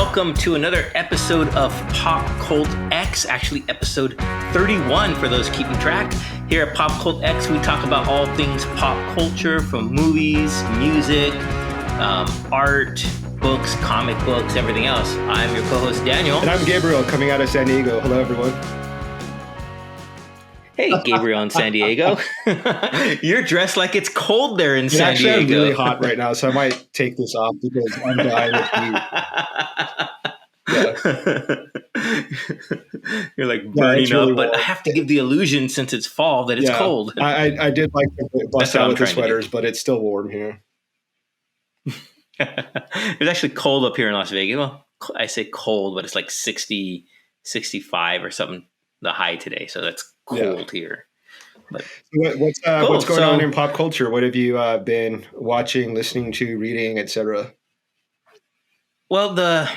welcome to another episode of PopCultX, actually episode 31 for those keeping track. Here at PopCultX, we talk about all things pop culture, from movies, music, art, books, comic books, everything else. I'm your co-host, Daniel. And I'm Gabriel, coming out of San Diego. Hello, everyone. Hey, Gabriel in San Diego. You're dressed like it's cold there in San Diego. It's really hot right now, so I might take this off because I'm dying with heat. Yeah. You're like burning really up, but warm. I have to give the illusion, since it's fall, that it's cold. I did like to bust out with the sweaters, but it's still warm here. It's actually cold up here in Las Vegas. Well, I say cold, but it's like 60, 65 or something, the high today. So that's cold here. But what's going on in pop culture? What have you been watching, listening to, reading, etc.? Well, the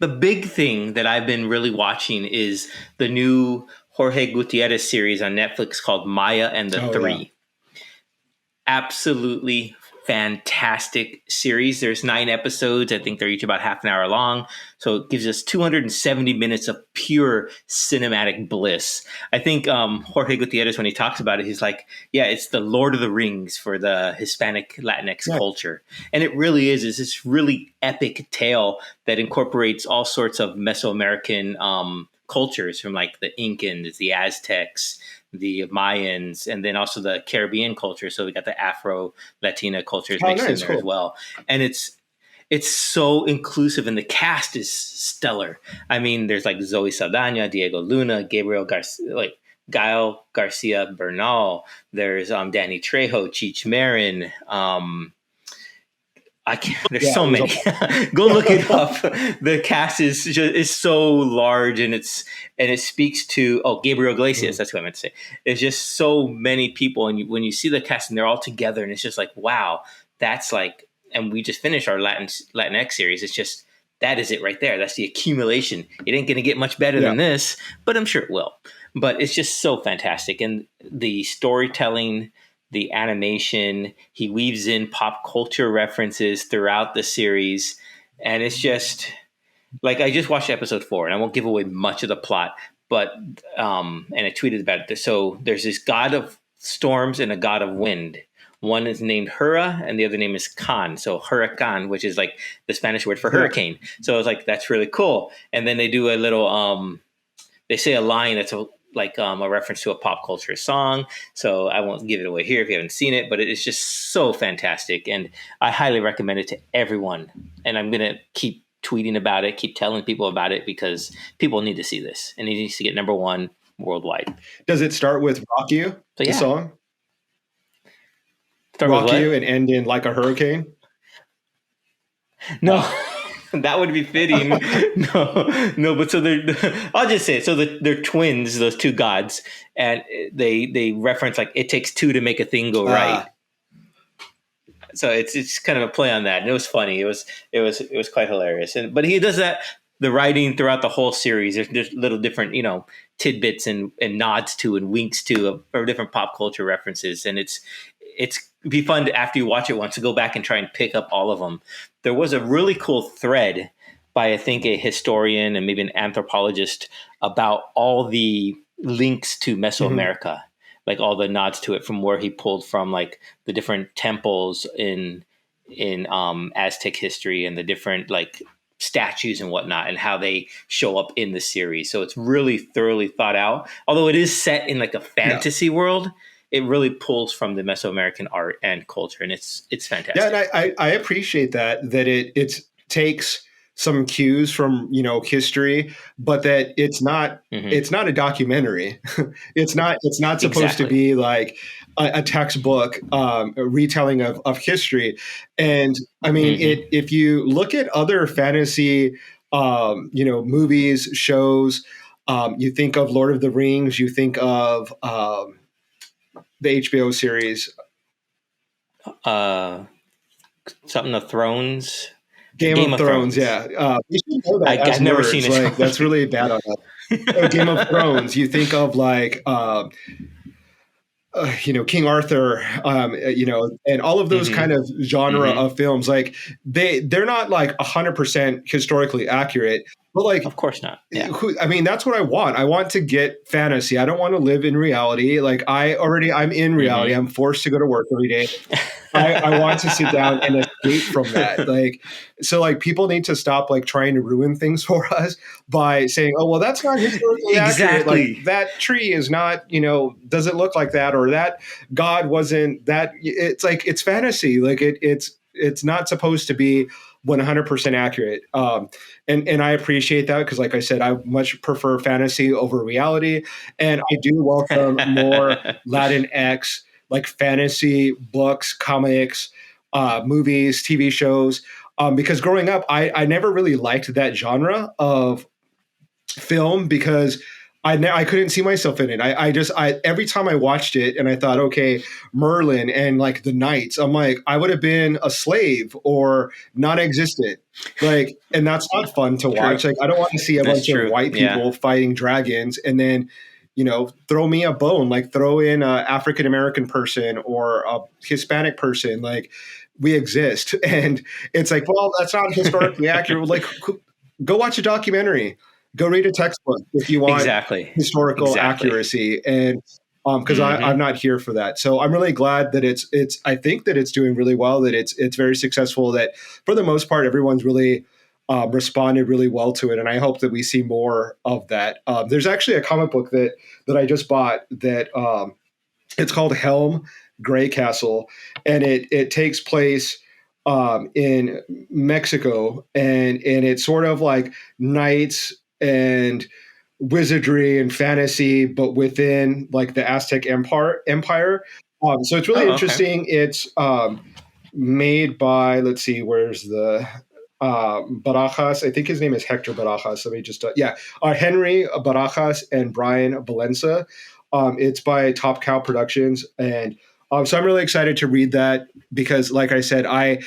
big thing that I've been really watching is the new Jorge Gutierrez series on Netflix called Maya and the Three. Yeah. Absolutely fantastic series. There's 9 episodes. I think they're each about half an hour long. So it gives us 270 minutes of pure cinematic bliss. I think Jorge Gutierrez, when he talks about it, he's like, yeah, it's the Lord of the Rings for the Hispanic Latinx culture. And it really is. It's this really epic tale that incorporates all sorts of Mesoamerican cultures, from like the Incans, the Aztecs, the Mayans, and then also the Caribbean culture. So we got the Afro-Latina cultures mixed in there as well. And it's so inclusive, and the cast is stellar. I mean, there's like Zoe Saldana, Diego Luna, Gael Garcia Bernal. There's Danny Trejo, Cheech Marin. There's so many. Go look it up. The cast is so large, and it speaks to Gabriel Iglesias. That's what I meant to say. It's just so many people, and when you see the cast and they're all together, and it's just like, wow, that's like. And we just finished our Latinx series. It's just, that is it right there. That's the accumulation. It ain't going to get much better than this, but I'm sure it will. But it's just so fantastic, and the storytelling, the animation, he weaves in pop culture references throughout the series. And it's just like, I just watched episode 4, and I won't give away much of the plot, but, and I tweeted about it. So there's this god of storms and a god of wind. One is named Hura, and the other name is Khan. So Huracan, which is like the Spanish word for hurricane. So I was like, that's really cool. And then they do a little, they say a line that's a reference to a pop culture song. So I won't give it away here if you haven't seen it, but it is just so fantastic. And I highly recommend it to everyone. And I'm going to keep tweeting about it, keep telling people about it, because people need to see this. And it needs to get number 1 worldwide. Does it start with Rock You, the song? Rock You and end in Like a Hurricane? No. That would be fitting. No, but so I'll just say it. So they're twins, those 2 gods, and they reference like it takes 2 to make a thing go right. So it's kind of a play on that, and it was funny. It was quite hilarious. But he does that, the writing throughout the whole series. There's little different tidbits and nods to and winks to of different pop culture references, and it'd be fun to, after you watch it once, to go back and try and pick up all of them. There was a really cool thread by, I think, a historian and maybe an anthropologist about all the links to Mesoamerica, like all the nods to it, from where he pulled from, like the different temples in Aztec history, and the different like statues and whatnot, and how they show up in the series. So it's really thoroughly thought out. Although it is set in like a fantasy world, it really pulls from the Mesoamerican art and culture, and it's fantastic. Yeah, and I appreciate that it takes some cues from history, but that it's not a documentary. it's not supposed to be like a textbook a retelling of history. And I mean, if you look at other fantasy movies, shows, you think of Lord of the Rings, you think of the HBO series, something of Thrones, Game of Thrones. Yeah, you should know that. I've never seen it. Like, that's really bad on that. Game of Thrones. You think of like King Arthur, and all of those kind of genre of films, like they're not like 100% historically accurate, but like, of course not. Yeah. I mean, that's what I want. I want to get fantasy. I don't want to live in reality. Like I'm in reality. I'm forced to go to work every day. I want to sit down and escape from that. Like, so like people need to stop like trying to ruin things for us by saying, oh, well, that's not historically accurate. Like that tree is not, doesn't look like that, or that God wasn't that. It's like, it's fantasy. Like it's not supposed to be 100% accurate. And I appreciate that because, like I said, I much prefer fantasy over reality. And I do welcome more Latinx, like fantasy books, comics, movies, TV shows. Because growing up, I never really liked that genre of film because I couldn't see myself in it. I every time I watched it and I thought, okay, Merlin and like the knights, I'm like, I would have been a slave or non-existent. Like, and that's not fun to watch. Like, I don't want to see a bunch of white people fighting dragons and then, throw me a bone, like throw in a African-American person or a Hispanic person. Like, we exist. And it's like, well, that's not historically accurate. Like, go watch a documentary. Go read a textbook if you want historical accuracy. And because I'm not here for that. So I'm really glad that it's I think that it's doing really well, that it's very successful, that for the most part, everyone's really responded really well to it. And I hope that we see more of that. There's actually a comic book that I just bought that it's called Helm Grey Castle, and it takes place in Mexico, and it's sort of like knights and wizardry and fantasy, but within like the Aztec Empire. So it's really interesting. Okay. It's made by, let's see, where's the Barajas? I think his name is Hector Barajas. Let me just Henry Barajas and Brian Valenza. It's by Top Cow Productions, and so I'm really excited to read that because, like I said, I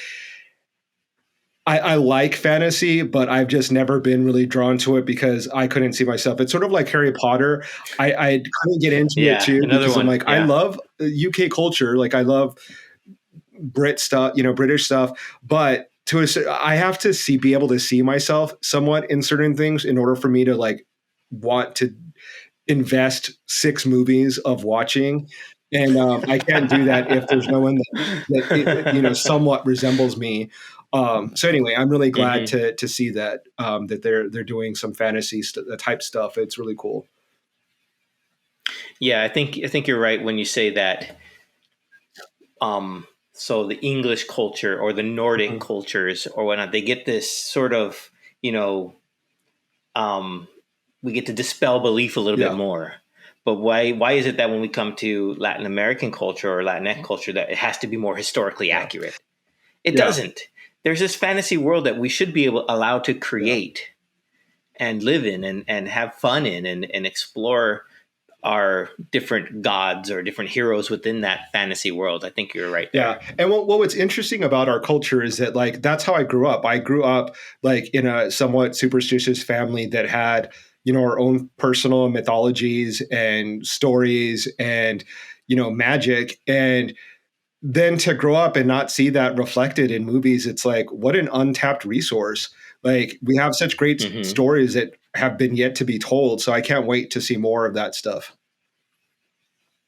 like fantasy, but I've just never been really drawn to it because I couldn't see myself. It's sort of like Harry Potter. I couldn't get into it too because I'm like, I love UK culture. Like I love British stuff, but I have to be able to see myself somewhat in certain things in order for me to like want to invest 6 movies of watching. And I can't do that if there's no one that somewhat resembles me. So anyway, I'm really glad to see that that they're doing some fantasy type stuff. It's really cool. Yeah, I think you're right when you say that. So the English culture or the Nordic cultures or whatnot, they get this sort of we get to dispel belief a little bit more. But why is it that when we come to Latin American culture or Latinx culture that it has to be more historically accurate? It doesn't. There's this fantasy world that we should be allowed to create and live in and have fun in and explore our different gods or different heroes within that fantasy world. I think you're right there. Yeah. And what's interesting about our culture is that like that's how I grew up. I grew up like in a somewhat superstitious family that had our own personal mythologies and stories and, magic. And then to grow up and not see that reflected in movies, it's like, what an untapped resource. Like we have such great stories that have been yet to be told. So I can't wait to see more of that stuff.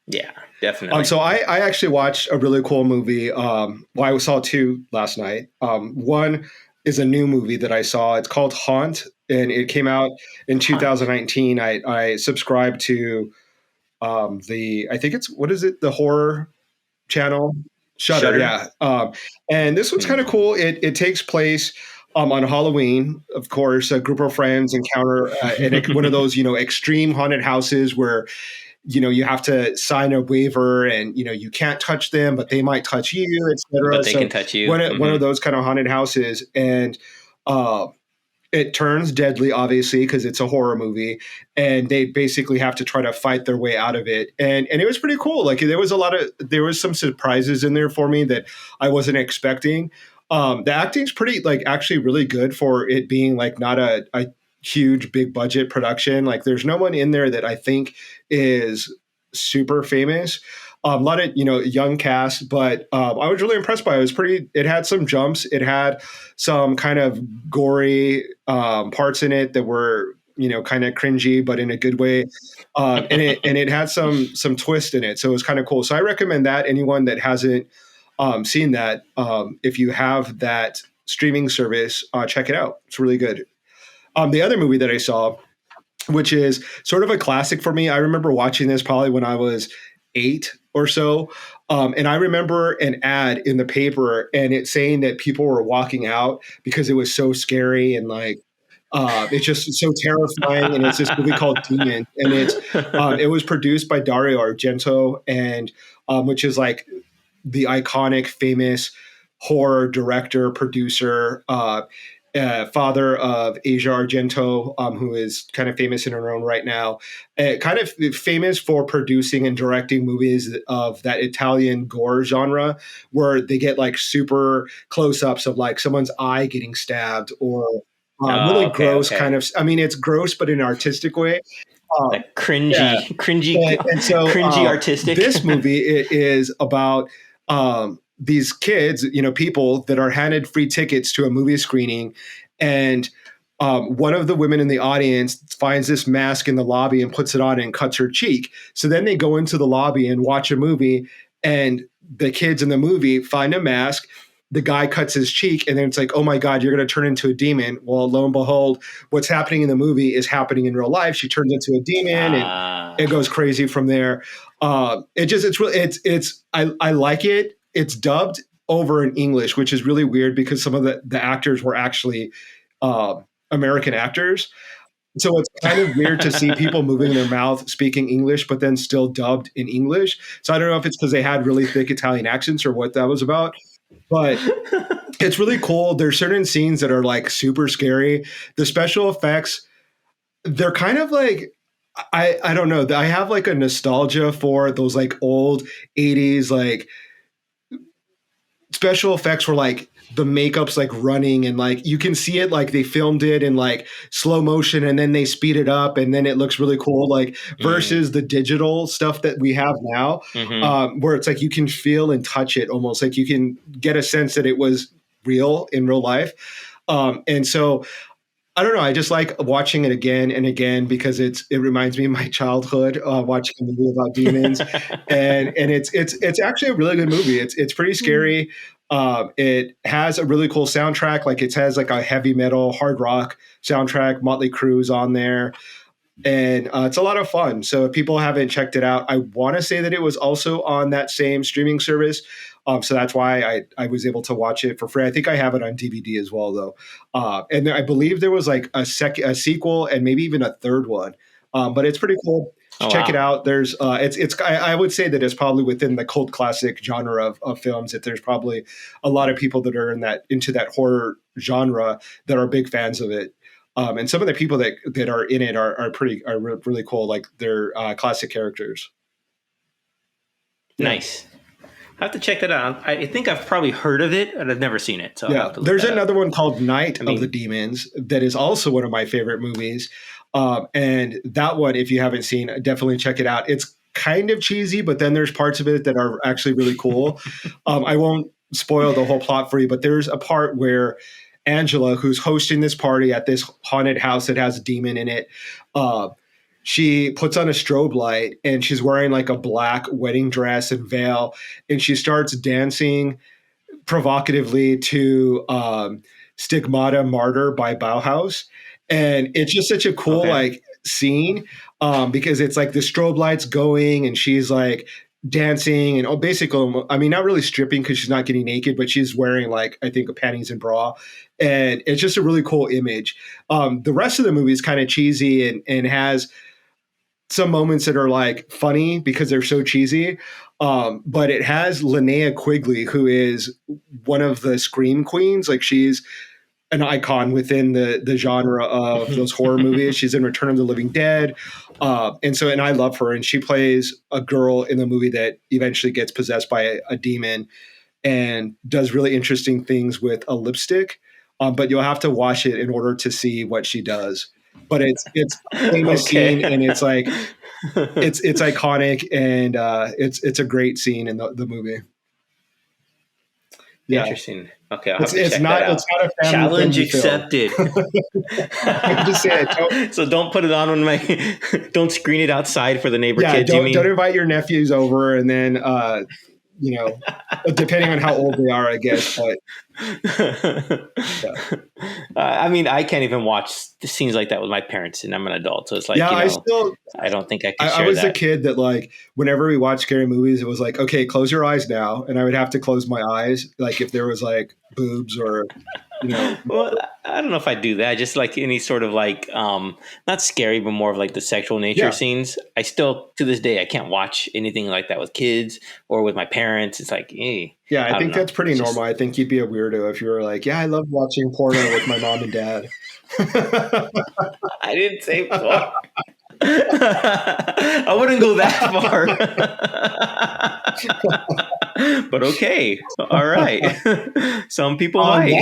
Yeah, definitely. So I actually watched a really cool movie. I saw 2 last night. One is a new movie that I saw. It's called Haunt, and it came out in 2019. I subscribed to I think it's, what is it? The horror channel? Shudder. Yeah. And this one's kind of cool. It takes place on Halloween. Of course, a group of friends encounter one of those, extreme haunted houses where you have to sign a waiver and, you can't touch them, but they might touch you, etc. But they can touch you. One of those kind of haunted houses. And it turns deadly, obviously, because it's a horror movie. And they basically have to try to fight their way out of it. And it was pretty cool. Like there was some surprises in there for me that I wasn't expecting. The acting's pretty, like, actually really good for it being like not a huge big budget production. Like there's no one in there that I think is super famous. A lot of, young cast, but I was really impressed by it. It had some jumps. It had some kind of gory parts in it that were, kind of cringy, but in a good way. And it had some twist in it. So it was kind of cool. So I recommend that. Anyone that hasn't seen that, if you have that streaming service, check it out. It's really good. The other movie that I saw, which is sort of a classic for me. I remember watching this probably when I was 8 or so. And I remember an ad in the paper and it saying that people were walking out because it was so scary and like, it's just so terrifying. And it's this movie called Demon. And it was produced by Dario Argento, and which is like the iconic, famous horror director, producer, father of Asia Argento, who is kind of famous in her own right now, kind of famous for producing and directing movies of that Italian gore genre, where they get like super close-ups of like someone's eye getting stabbed, or really gross kind of. I mean, it's gross, but in an artistic way. Like cringy, artistic. This movie is about these kids, people that are handed free tickets to a movie screening, and one of the women in the audience finds this mask in the lobby and puts it on and cuts her cheek. So then they go into the lobby and watch a movie, and the kids in the movie find a mask. The guy cuts his cheek, and then it's like, oh my God, you're going to turn into a demon. Well, lo and behold, what's happening in the movie is happening in real life. She turns into a demon, and it goes crazy from there. I like it. It's dubbed over in English, which is really weird because some of the actors were actually American actors. So it's kind of weird to see people moving their mouth speaking English, but then still dubbed in English. So I don't know if it's because they had really thick Italian accents or what that was about. But it's really cool. There's certain scenes that are like super scary. The special effects, they're kind of like, I don't know. I have like a nostalgia for those like old 80s, like special effects where like the makeup's like running and like you can see it, like they filmed it in like slow motion and then they speed it up and then it looks really cool, like versus the digital stuff that we have now, where it's like you can feel and touch it almost, like you can get a sense that it was real in real life. And so I don't know. I just like watching it again and again because it reminds me of my childhood, watching a movie about demons, and it's actually a really good movie. It's pretty scary. It has a really cool soundtrack. Like it has like a heavy metal, hard rock soundtrack. Motley Crue's on there, and it's a lot of fun. So if people haven't checked it out, I want to say that it was also on that same streaming service. So that's why I was able to watch it for free. I think I have it on DVD as well, though. And I believe there was like a sequel and maybe even a third one. But it's pretty cool. Check it out. There's I would say that it's probably within the cult classic genre of films, that there's probably a lot of people that are into that horror genre that are big fans of it. And some of the people that are in it are really cool. Like they're classic characters. Nice. I have to check that out. I think I've probably heard of it, but I've never seen it. So yeah, there's another one called Night of the Demons that is also one of my favorite movies. And that one, if you haven't seen, definitely check it out. It's kind of cheesy, but then there's parts of it that are actually really cool. I won't spoil the whole plot for you, but there's a part where Angela, who's hosting this party at this haunted house that has a demon in it, she puts on a strobe light and she's wearing like a black wedding dress and veil. And she starts dancing provocatively to Stigmata Martyr by Bauhaus. And it's just such a cool like scene because it's like the strobe light's going and she's like dancing and basically, I mean, not really stripping because she's not getting naked, but she's wearing like, I think, a panties and bra. And it's just a really cool image. The rest of the movie is kind of cheesy and has some moments that are like funny because they're so cheesy. But it has Linnea Quigley, who is one of the scream queens. Like she's an icon within the genre of those horror movies. She's in Return of the Living Dead. And I love her. And she plays a girl in the movie that eventually gets possessed by a demon and does really interesting things with a lipstick. But you'll have to watch it in order to see what she does. but it's a famous scene, and it's like it's iconic, and it's a great scene in the movie. Yeah. Interesting. Okay, I'll have to check that out. It's not a challenge accepted. Just say it. So don't put it on when don't screen it outside for the neighbor kids. Don't invite your nephews over, and then depending on how old they are, I guess. But I mean, I can't even watch scenes like that with my parents, and I'm an adult, so it's like, I don't think I can share that. I was a kid that, like, whenever we watched scary movies, it was like, okay, close your eyes now, and I would have to close my eyes, like if there was like boobs or Well, I don't know if I do that. Just like any sort of like not scary, but more of like the sexual nature scenes. I still, to this day, I can't watch anything like that with kids or with my parents. It's like, yeah, I think that's pretty normal. I think you'd be a weirdo if you were like, yeah, I love watching porno with my mom and dad. I didn't say porn. I wouldn't go that far. But okay. All right. Some people might.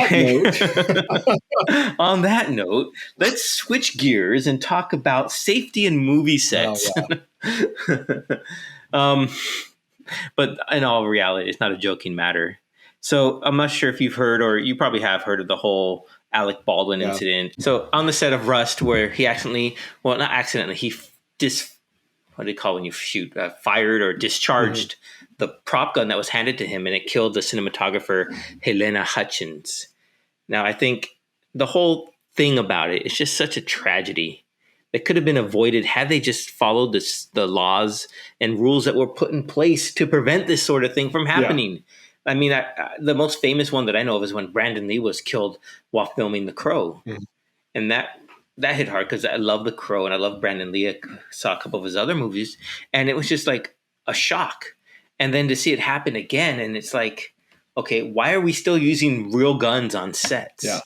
On that note, let's switch gears and talk about safety in movie sets. But in all reality, it's not a joking matter. So I'm not sure if you've heard, or you probably have heard of the whole Alec Baldwin incident. So on the set of Rust, where he not accidentally, he what do you call when you shoot, fired or discharged the prop gun that was handed to him, and it killed the cinematographer Halyna Hutchins. Now, I think the whole thing about it is just such a tragedy that could have been avoided had they just followed the laws and rules that were put in place to prevent this sort of thing from happening. I mean, the most famous one that I know of is when Brandon Lee was killed while filming The Crow. And that hit hard because I love The Crow and I love Brandon Lee. I saw a couple of his other movies, and it was just like a shock. And then to see it happen again, and it's like, okay, why are we still using real guns on sets? Yeah.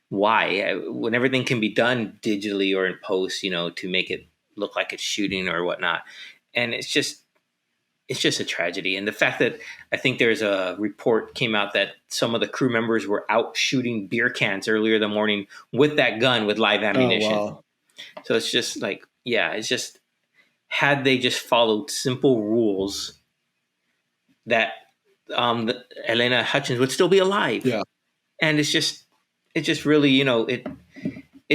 Why? When everything can be done digitally or in post, to make it look like it's shooting or whatnot. And it's just a tragedy. And the fact that I think there's a report came out that some of the crew members were out shooting beer cans earlier in the morning with that gun with live ammunition. Oh, wow. So it's just like, it's just, had they just followed simple rules, that Halyna Hutchins would still be alive. Yeah. And it just really, it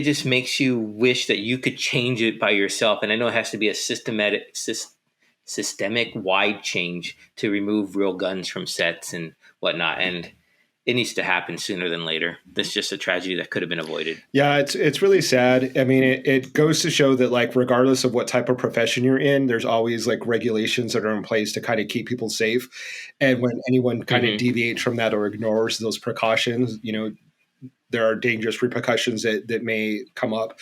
just makes you wish that you could change it by yourself. And I know it has to be a systemic wide change to remove real guns from sets and whatnot. And it needs to happen sooner than later. This is just a tragedy that could have been avoided. Yeah, it's really sad. I mean, it goes to show that, like, regardless of what type of profession you're in, there's always like regulations that are in place to kind of keep people safe. And when anyone kind of deviates from that or ignores those precautions, there are dangerous repercussions that may come up.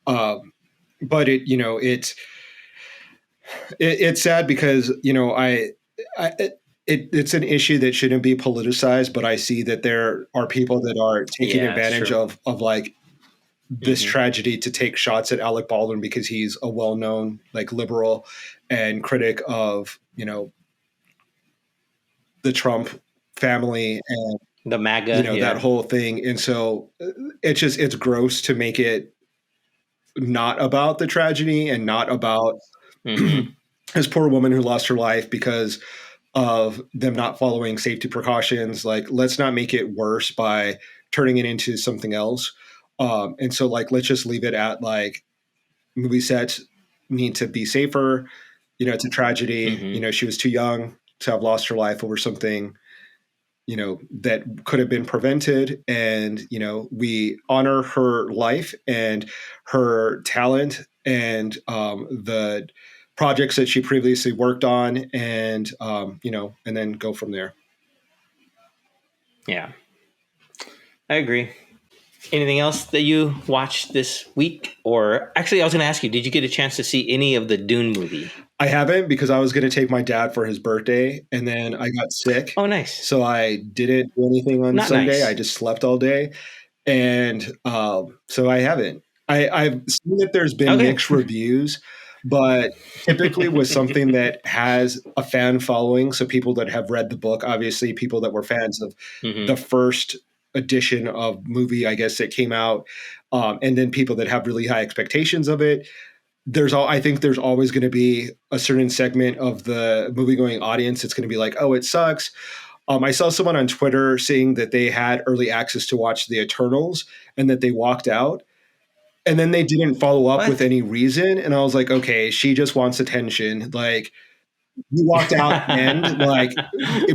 But it's sad because, it's an issue that shouldn't be politicized, but I see that there are people that are taking advantage of like this tragedy to take shots at Alec Baldwin because he's a well-known like liberal and critic of, the Trump family and the MAGA, that whole thing. And so it's gross to make it not about the tragedy and not about this poor woman who lost her life because of them not following safety precautions. Like, let's not make it worse by turning it into something else. And so, like, let's just leave it at, like, movie sets need to be safer. It's a tragedy. She was too young to have lost her life over something, that could have been prevented. And, we honor her life and her talent and the projects that she previously worked on, and and then go from there. Yeah, I agree. Anything else that you watched this week? Or actually, I was going to ask you, did you get a chance to see any of the Dune movie? I haven't, because I was going to take my dad for his birthday, and then I got sick. Oh, nice. So I didn't do anything on Sunday. Nice. I just slept all day, and so I haven't. I've seen that there's been mixed reviews. But typically with something that has a fan following, so people that have read the book, obviously people that were fans of the first edition of movie, I guess, that came out, and then people that have really high expectations of it. I think there's always going to be a certain segment of the movie going audience that's going to be like, oh, it sucks. I saw someone on Twitter saying that they had early access to watch The Eternals and that they walked out. And then they didn't follow up with any reason. And I was like, okay, she just wants attention. Like, you walked out and like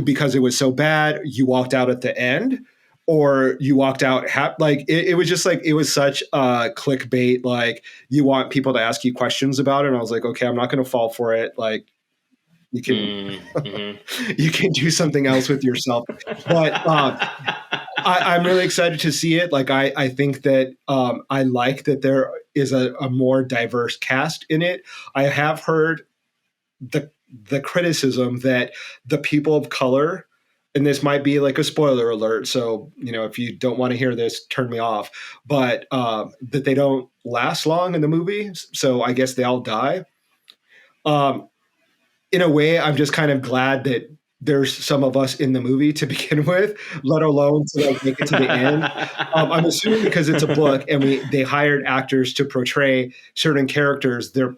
because it was so bad, you walked out at the end, or you walked out like it was just like it was such a clickbait. Like, you want people to ask you questions about it. And I was like, okay, I'm not going to fall for it. Like, you can you can do something else with yourself. But I'm really excited to see it. Like, I think that I like that there is a more diverse cast in it. I have heard the criticism that the people of color, and this might be like a spoiler alert, so if you don't want to hear this, turn me off, but that they don't last long in the movie, so I guess they all die. In a way, I'm just kind of glad that there's some of us in the movie to begin with, let alone to like make it to the end. I'm assuming because it's a book and they hired actors to portray certain characters, they're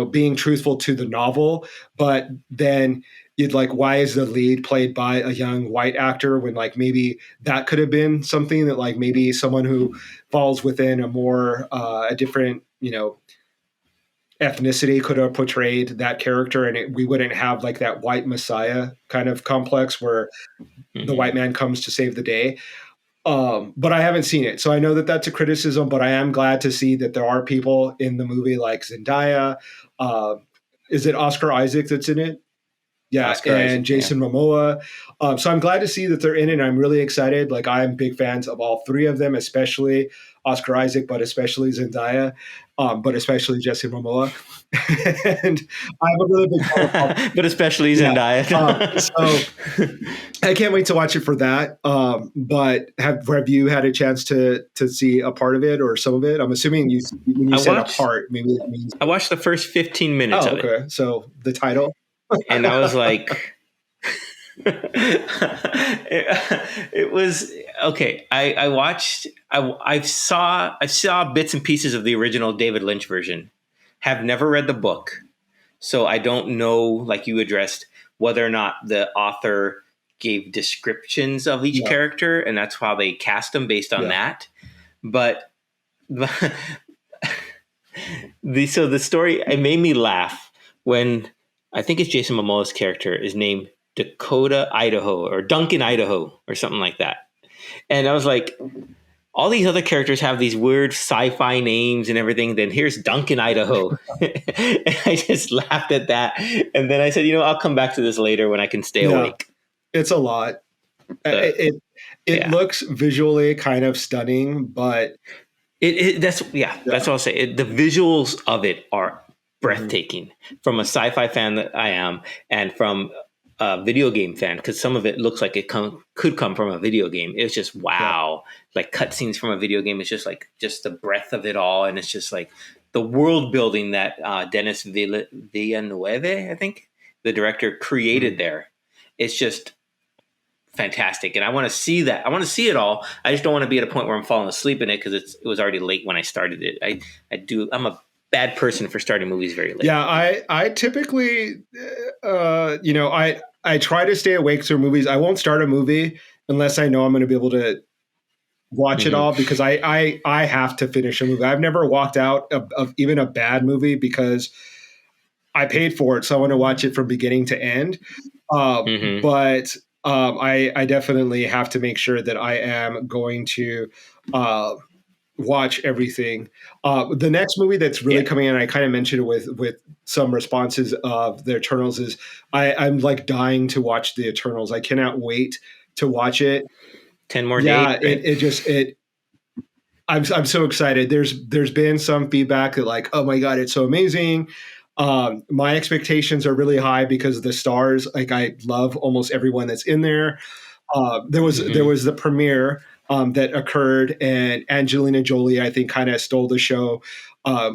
being truthful to the novel, but then you'd like, why is the lead played by a young white actor when like maybe that could have been something that like maybe someone who falls within a more a different ethnicity could have portrayed that character, and we wouldn't have like that white messiah kind of complex where the white man comes to save the day. But I haven't seen it, so I know that that's a criticism, but I am glad to see that there are people in the movie like Zendaya. Is it Oscar Isaac that's in it? Yeah, Oscar and Isaac, Jason Momoa. So I'm glad to see that they're in it, and I'm really excited. Like, I'm big fans of all three of them, especially Oscar Isaac, but especially Zendaya, but especially Jason Momoa. And I have a really big fan but especially Zendaya. So I can't wait to watch it for that. But have you had a chance to see a part of it or some of it? I'm assuming when you said a part, maybe it means I watched the first 15 minutes of it. Okay, so the title. And I was like, it was okay. I saw bits and pieces of the original David Lynch version. Have never read the book, so I don't know, like you addressed, whether or not the author gave descriptions of each character, and that's how they cast them based on that. But the story, it made me laugh when I think it's Jason Momoa's character is named Dakota, Idaho, or Duncan, Idaho, or something like that. And I was like, all these other characters have these weird sci-fi names and everything. Then here's Duncan, Idaho. And I just laughed at that. And then I said, I'll come back to this later when I can stay awake. It's a lot. It looks visually kind of stunning, but that's what I'll say. The visuals of it are breathtaking from a sci-fi fan that I am, and from a video game fan, because some of it looks like it could come from a video game. It's just wow, like cutscenes from a video game. It's just like the breadth of it all, and it's just like the world building that Denis Villeneuve, I think, the director, created there. It's just fantastic, and I want to see that. I want to see it all. I just don't want to be at a point where I'm falling asleep in it because it was already late when I started it. I'm a bad person for starting movies very late. Yeah, I typically, I try to stay awake through movies. I won't start a movie unless I know I'm going to be able to watch it all, because I have to finish a movie. I've never walked out of even a bad movie because I paid for it, so I want to watch it from beginning to end. But I definitely have to make sure that I am going to watch everything. The next movie that's really coming in, I kind of mentioned it with some responses of the Eternals, is I'm like dying to watch the Eternals. I cannot wait to watch it. 10 more days. I'm so excited. There's been some feedback that like, oh my God, it's so amazing. My expectations are really high because of the stars. Like, I love almost everyone that's in there. There was the premiere that occurred, and Angelina Jolie, I think, kind of stole the show,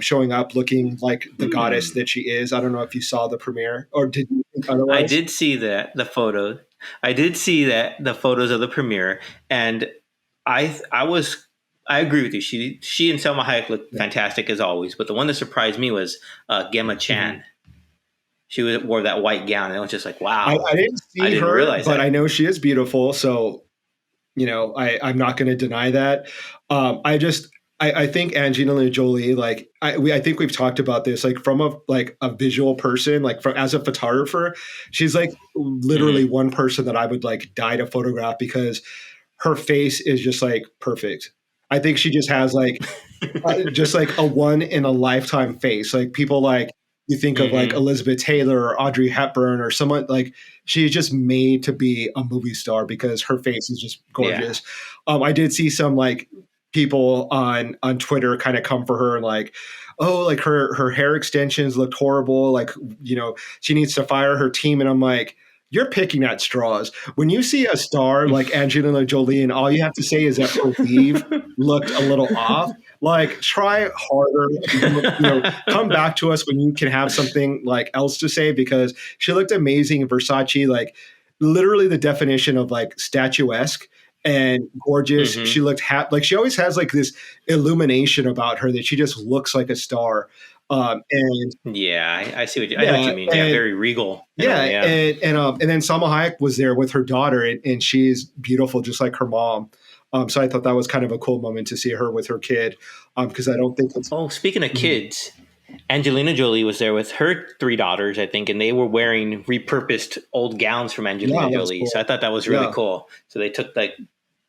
showing up looking like the goddess that she is. I don't know if you saw the premiere, or did you I otherwise. did see that the photo. I did see that the photos of the premiere, and I agree with you. She and Selma Hayek look Yeah. fantastic as always. But the one that surprised me was Gemma Chan. Mhm. She wore that white gown, and I was just like, wow, I didn't I see didn't her, realize but I that. know she is beautiful. So, I'm not going to deny that. I think Angelina Jolie, like I think we've talked about this, like from a visual person, like from as a photographer, she's like literally Hmm. one person that I would like die to photograph because her face is just like perfect. I think she just like a one in a lifetime face. Like people like you think of like Hmm. Elizabeth Taylor or Audrey Hepburn or someone like she's just made to be a movie star because her face is just Yeah. gorgeous. I did see some like people on Twitter kind of come for her and like, oh, like her hair extensions looked horrible. Like, she needs to fire her team. And I'm like, you're picking at straws. When you see a star like Angelina Jolie and all you have to say is that her weave looked a little off, like try harder, come back to us when you can have something like else to say because she looked amazing in Versace, like literally the definition of like statuesque and gorgeous. Hmm. She looked like she always has like this illumination about her that she just looks like a star. And Yeah, I see I know what yeah, you mean. Yeah, and very regal in a yeah, way. Yeah. and then Salma Hayek was there with her daughter, and she's beautiful just like her mom. So I thought that was kind of a cool moment to see her with her kid, because I don't think it's. Oh, speaking of Mhm. kids, Angelina Jolie was there with her three daughters, I think, and they were wearing repurposed old gowns from Yeah, Angelina that was Jolie. So I cool. thought that was really Yeah, cool. So they took they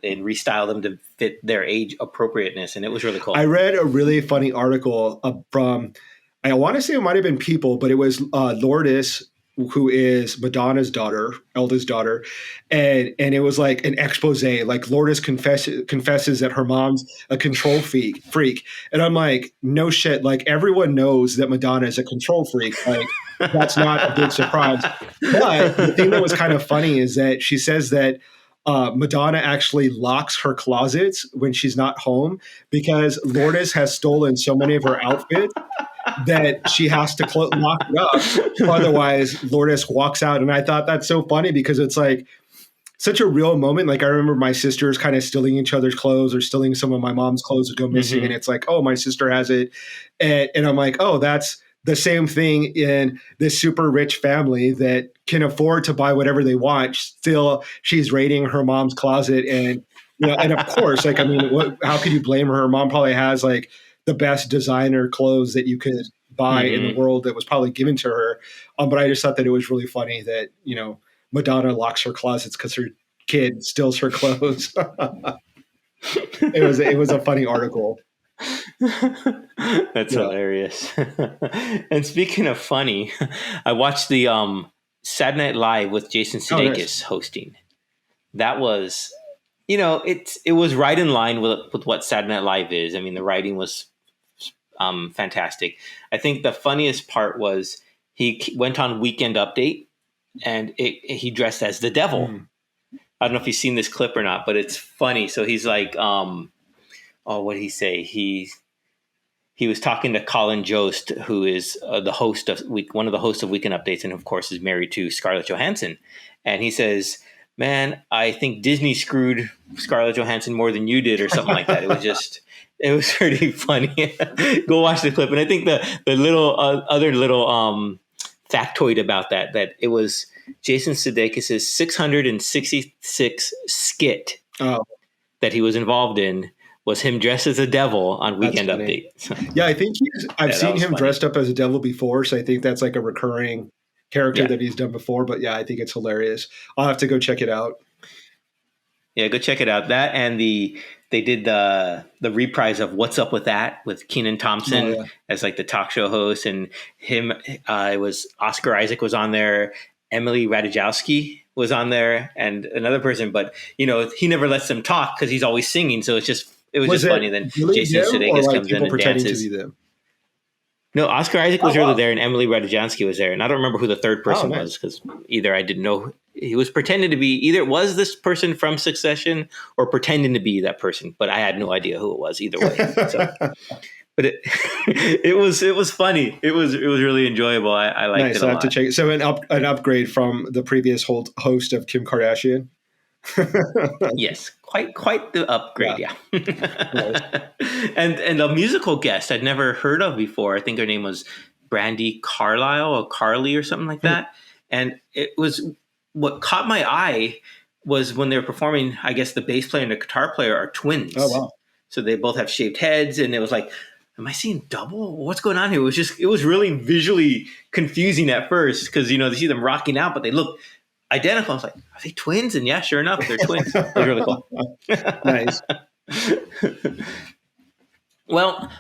restyled them to fit their age appropriateness, and it was really I cool. read a really funny article from, I want to say it might have been People, but it was Lourdes, who is Madonna's daughter, eldest daughter, and it was like an expose. Like Lourdes confesses that her mom's a control freak, and I'm like, no shit. Like everyone knows that Madonna is a control freak. Like that's not a big surprise. But the thing that was kind of funny is that she says that Madonna actually locks her closets when she's not home because Lourdes has stolen so many of her outfits that she has to lock it up. Otherwise, Lourdes walks out. And I thought that's so funny because it's like such a real moment. Like I remember my sisters kind of stealing each other's clothes or stealing some of my mom's clothes would go missing. And Hmm. it's like, oh, my sister has it. And I'm like, oh, that's the same thing in this super rich family that can afford to buy whatever they want. Still, she's raiding her mom's closet. And of course, like, I mean, how could you blame her? Her mom probably has like the best designer clothes that you could buy in the Hmm. world that was probably given to her. But I just thought that it was really funny that, Madonna locks her closets because her kid steals her clothes. It was a funny article. That's Yeah. hilarious. And speaking of funny, I watched the Saturday Night Live with Jason Oh, nice. Sudeikis hosting. That was, it was right in line with what Saturday Night Live is. I mean, the writing was fantastic. I think the funniest part was he went on Weekend Update and he dressed as the devil. Mm. I don't know if you've seen this clip or not, but it's funny. So he's like, oh, what did he say? He was talking to Colin Jost, who is the host of one of the hosts of Weekend Updates, and of course is married to Scarlett Johansson. And he says, "Man, I think Disney screwed Scarlett Johansson more than you did," or something like that. It was pretty funny. Go watch the clip. And I think the little other little factoid about that it was Jason Sudeikis' 666 skit Oh, that he was involved in was him dressed as a devil on that's Weekend funny. Update. So, Yeah, I think I've yeah, that seen was him funny. dressed up as a devil before, so I think that's like a recurring character Yeah, that he's done before. But yeah, I think it's hilarious. I'll have to go check it out. yeah, go check it out. That and they did the reprise of What's Up with That with Keenan Oh Thompson yeah. as like the talk show host, and him. It was Oscar Isaac was on there, Emily Ratajkowski was on there, and another person. But he never lets them talk because he's always singing. So it was Was just it funny. Then really Jason them or Sudeikis like comes in people and pretending to dances. be them? No, Oscar Isaac Oh was really wow. there, and Emily Ratajkowski was there, and I don't remember who the third Oh person was nice. because either I didn't know he was pretending to be either it was this person from Succession or pretending to be that person, but I had no idea who it was either way. So, but it it was funny. It was really enjoyable. I liked nice. it a I have lot. to check it. So an upgrade from the previous host of Kim Kardashian. Yes, quite the upgrade. Yeah. Nice. And a musical guest I'd never heard of before. I think her name was Brandy Carlisle or Carly or something like that. And it was what caught my eye was when they were performing. I guess the bass player and the guitar player are twins. Oh wow. So they both have shaved heads, and it was like, am I seeing double? What's going on here? It was really visually confusing at first because you see them rocking out, but they look identical. I was like, are they twins? And yeah, sure enough, they're twins. It was really cool. Nice. Well,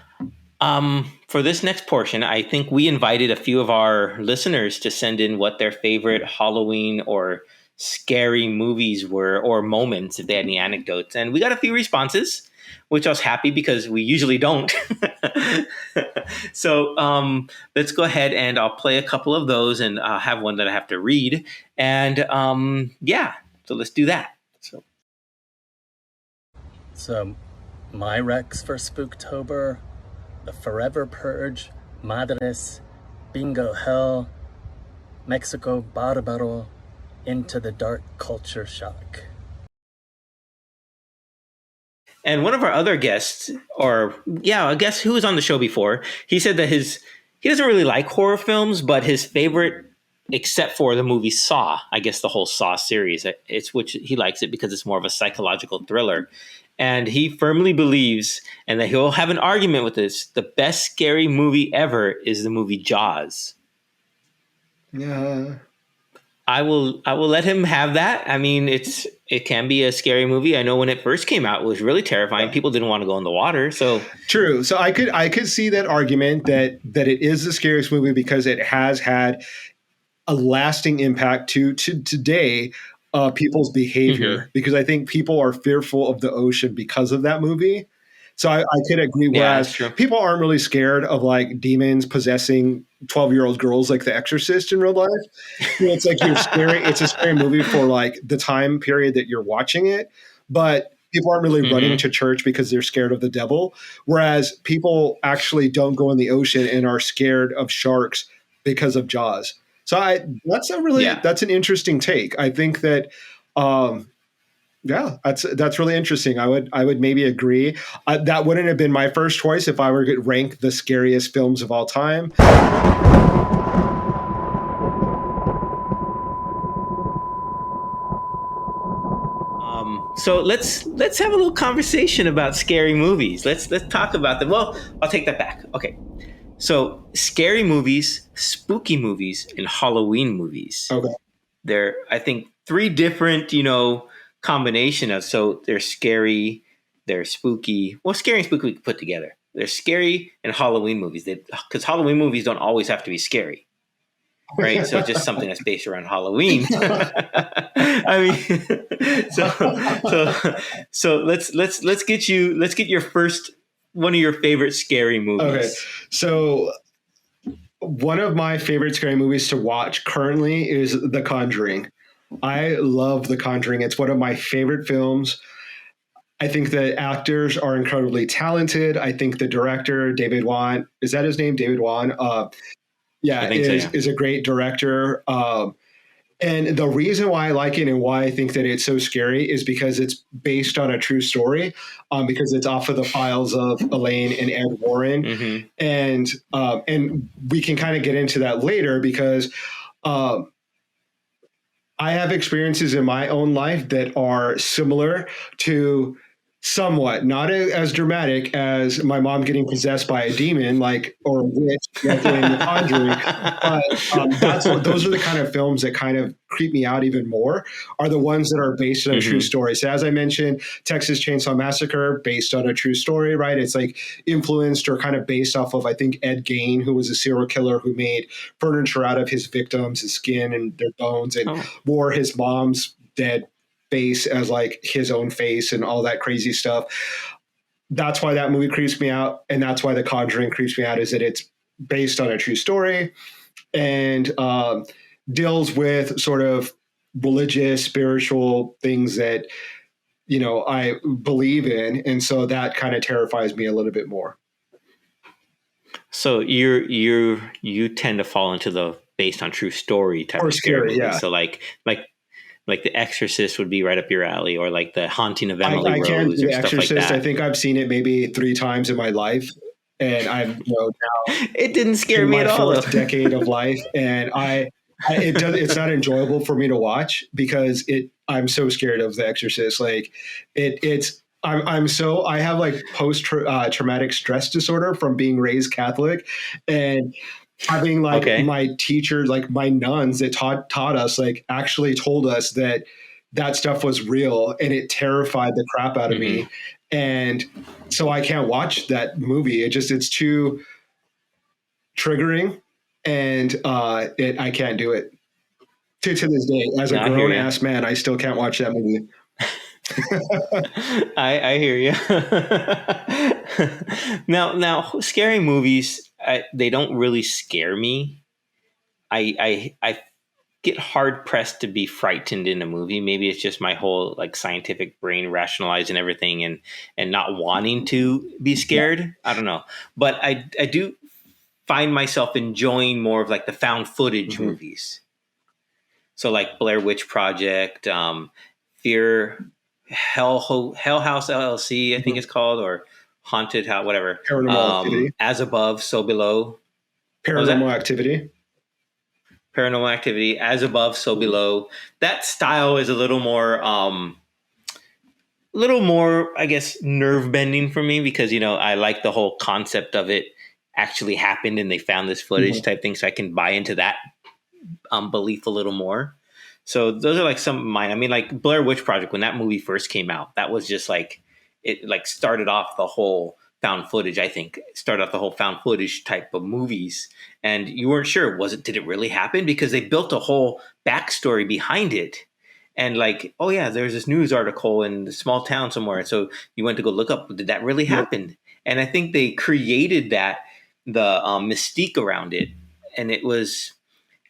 for this next portion, I think we invited a few of our listeners to send in what their favorite Halloween or scary movies were or moments if they had any anecdotes. And we got a few responses, which I was happy because we usually don't. So let's go ahead and I'll play a couple of those and I'll have one that I have to read. And so let's do that. So my recs for Spooktober, The Forever Purge, Madres, Bingo Hell, Mexico Barbaro, Into the Dark Culture Shock. And one of our other guests, a guest who was on the show before, he said that he doesn't really like horror films, but his favorite, except for the movie Saw, I guess the whole Saw series, which he likes it because it's more of a psychological thriller. And he firmly believes, and that he'll have an argument with this, the best scary movie ever is the movie Jaws. Yeah. I will let him have that. I mean, it can be a scary movie. I know when it first came out, it was really terrifying. People didn't want to go in the water. So true. So I could see that argument that it is the scariest movie because it has had a lasting impact to today people's behavior. Because I think people are fearful of the ocean because of that movie. So I could agree. Whereas people aren't really scared of like demons possessing 12-year-old girls like The Exorcist in real life. It's like you're scary. It's a scary movie for like the time period that you're watching it. But people aren't really running to church because they're scared of the devil. Whereas people actually don't go in the ocean and are scared of sharks because of Jaws. So that's an interesting take. I think that that's really interesting. I would maybe agree. That wouldn't have been my first choice if I were to rank the scariest films of all time. So let's have a little conversation about scary movies. Let's talk about them. Well, I'll take that back. Okay. So scary movies, spooky movies, and Halloween movies. Okay. They're, I think, three different, combination of, so they're scary, they're spooky. Well, scary and spooky we can put together. They're scary and Halloween movies. Because Halloween movies don't always have to be scary. Right? So just something that's based around Halloween. I mean, so let's get your first one of your favorite scary movies. Okay. So one of my favorite scary movies to watch currently is The Conjuring. I love The Conjuring. It's one of my favorite films. I think the actors are incredibly talented. I think the director, David Wan, is that his name? David Wan? Is a great director. And the reason why I like it and why I think that it's so scary is because it's based on a true story, because it's off of the files of Elaine and Ed Warren. Mm-hmm. And we can kind of get into that later because I have experiences in my own life that are similar to somewhat, not as dramatic as my mom getting possessed by a demon, or a witch, like in The Conjuring. But those are the kind of films that kind of creep me out even more, are the ones that are based on a true story. So as I mentioned, Texas Chainsaw Massacre, based on a true story, right? It's like influenced or kind of based off of, I think, Ed Gein, who was a serial killer who made furniture out of his victims, his skin and their bones, and wore his mom's dead face as like his own face and all that crazy stuff. That's why that movie creeps me out. And that's why The Conjuring creeps me out, is that it's based on a true story and deals with sort of religious, spiritual things that, I believe in. And so that kind of terrifies me a little bit more. So you tend to fall into the based on true story type Or of scary scary, movies. yeah. So like The Exorcist would be right up your alley, or like The Haunting of Emily I can't Rose do or The stuff like Exorcist. that. I think I've seen it maybe 3 times in my life, and I'm now It didn't scare in me my at all, 4th though. decade of life, and it's not enjoyable for me to watch because I'm so scared of The Exorcist. Like I have like post traumatic stress disorder from being raised Catholic, and having like Okay. my teachers, like my nuns that taught us, like actually told us that stuff was real, and it terrified the crap out of me. And so I can't watch that movie. It's too triggering, and I can't do it. To this day, as a No, I hear grown you. ass man, I still can't watch that movie. I hear you. Now, scary movies, they don't really scare me. I get hard pressed to be frightened in a movie. Maybe it's just my whole like scientific brain rationalizing everything and not wanting to be scared. I don't know, but I do find myself enjoying more of like the found footage movies. So like Blair Witch Project, Fear, Hell House LLC, I think it's called, or Haunted House, whatever. Paranormal Activity. As Above, So Below. Paranormal Activity. Paranormal Activity, As Above, So Below. That style is a little more, I guess, nerve bending for me because I like the whole concept of it actually happened and they found this footage type thing, so I can buy into that belief a little more. So those are like some of mine. I mean, like Blair Witch Project, when that movie first came out, that was just like it like started off the whole found footage. I think started off the whole found footage type of movies, and you weren't sure did it really happen because they built a whole backstory behind it. And like, oh yeah, there's this news article in the small town somewhere, and so you went to go look up, did that really happen? And I think they created the mystique around it, and it was.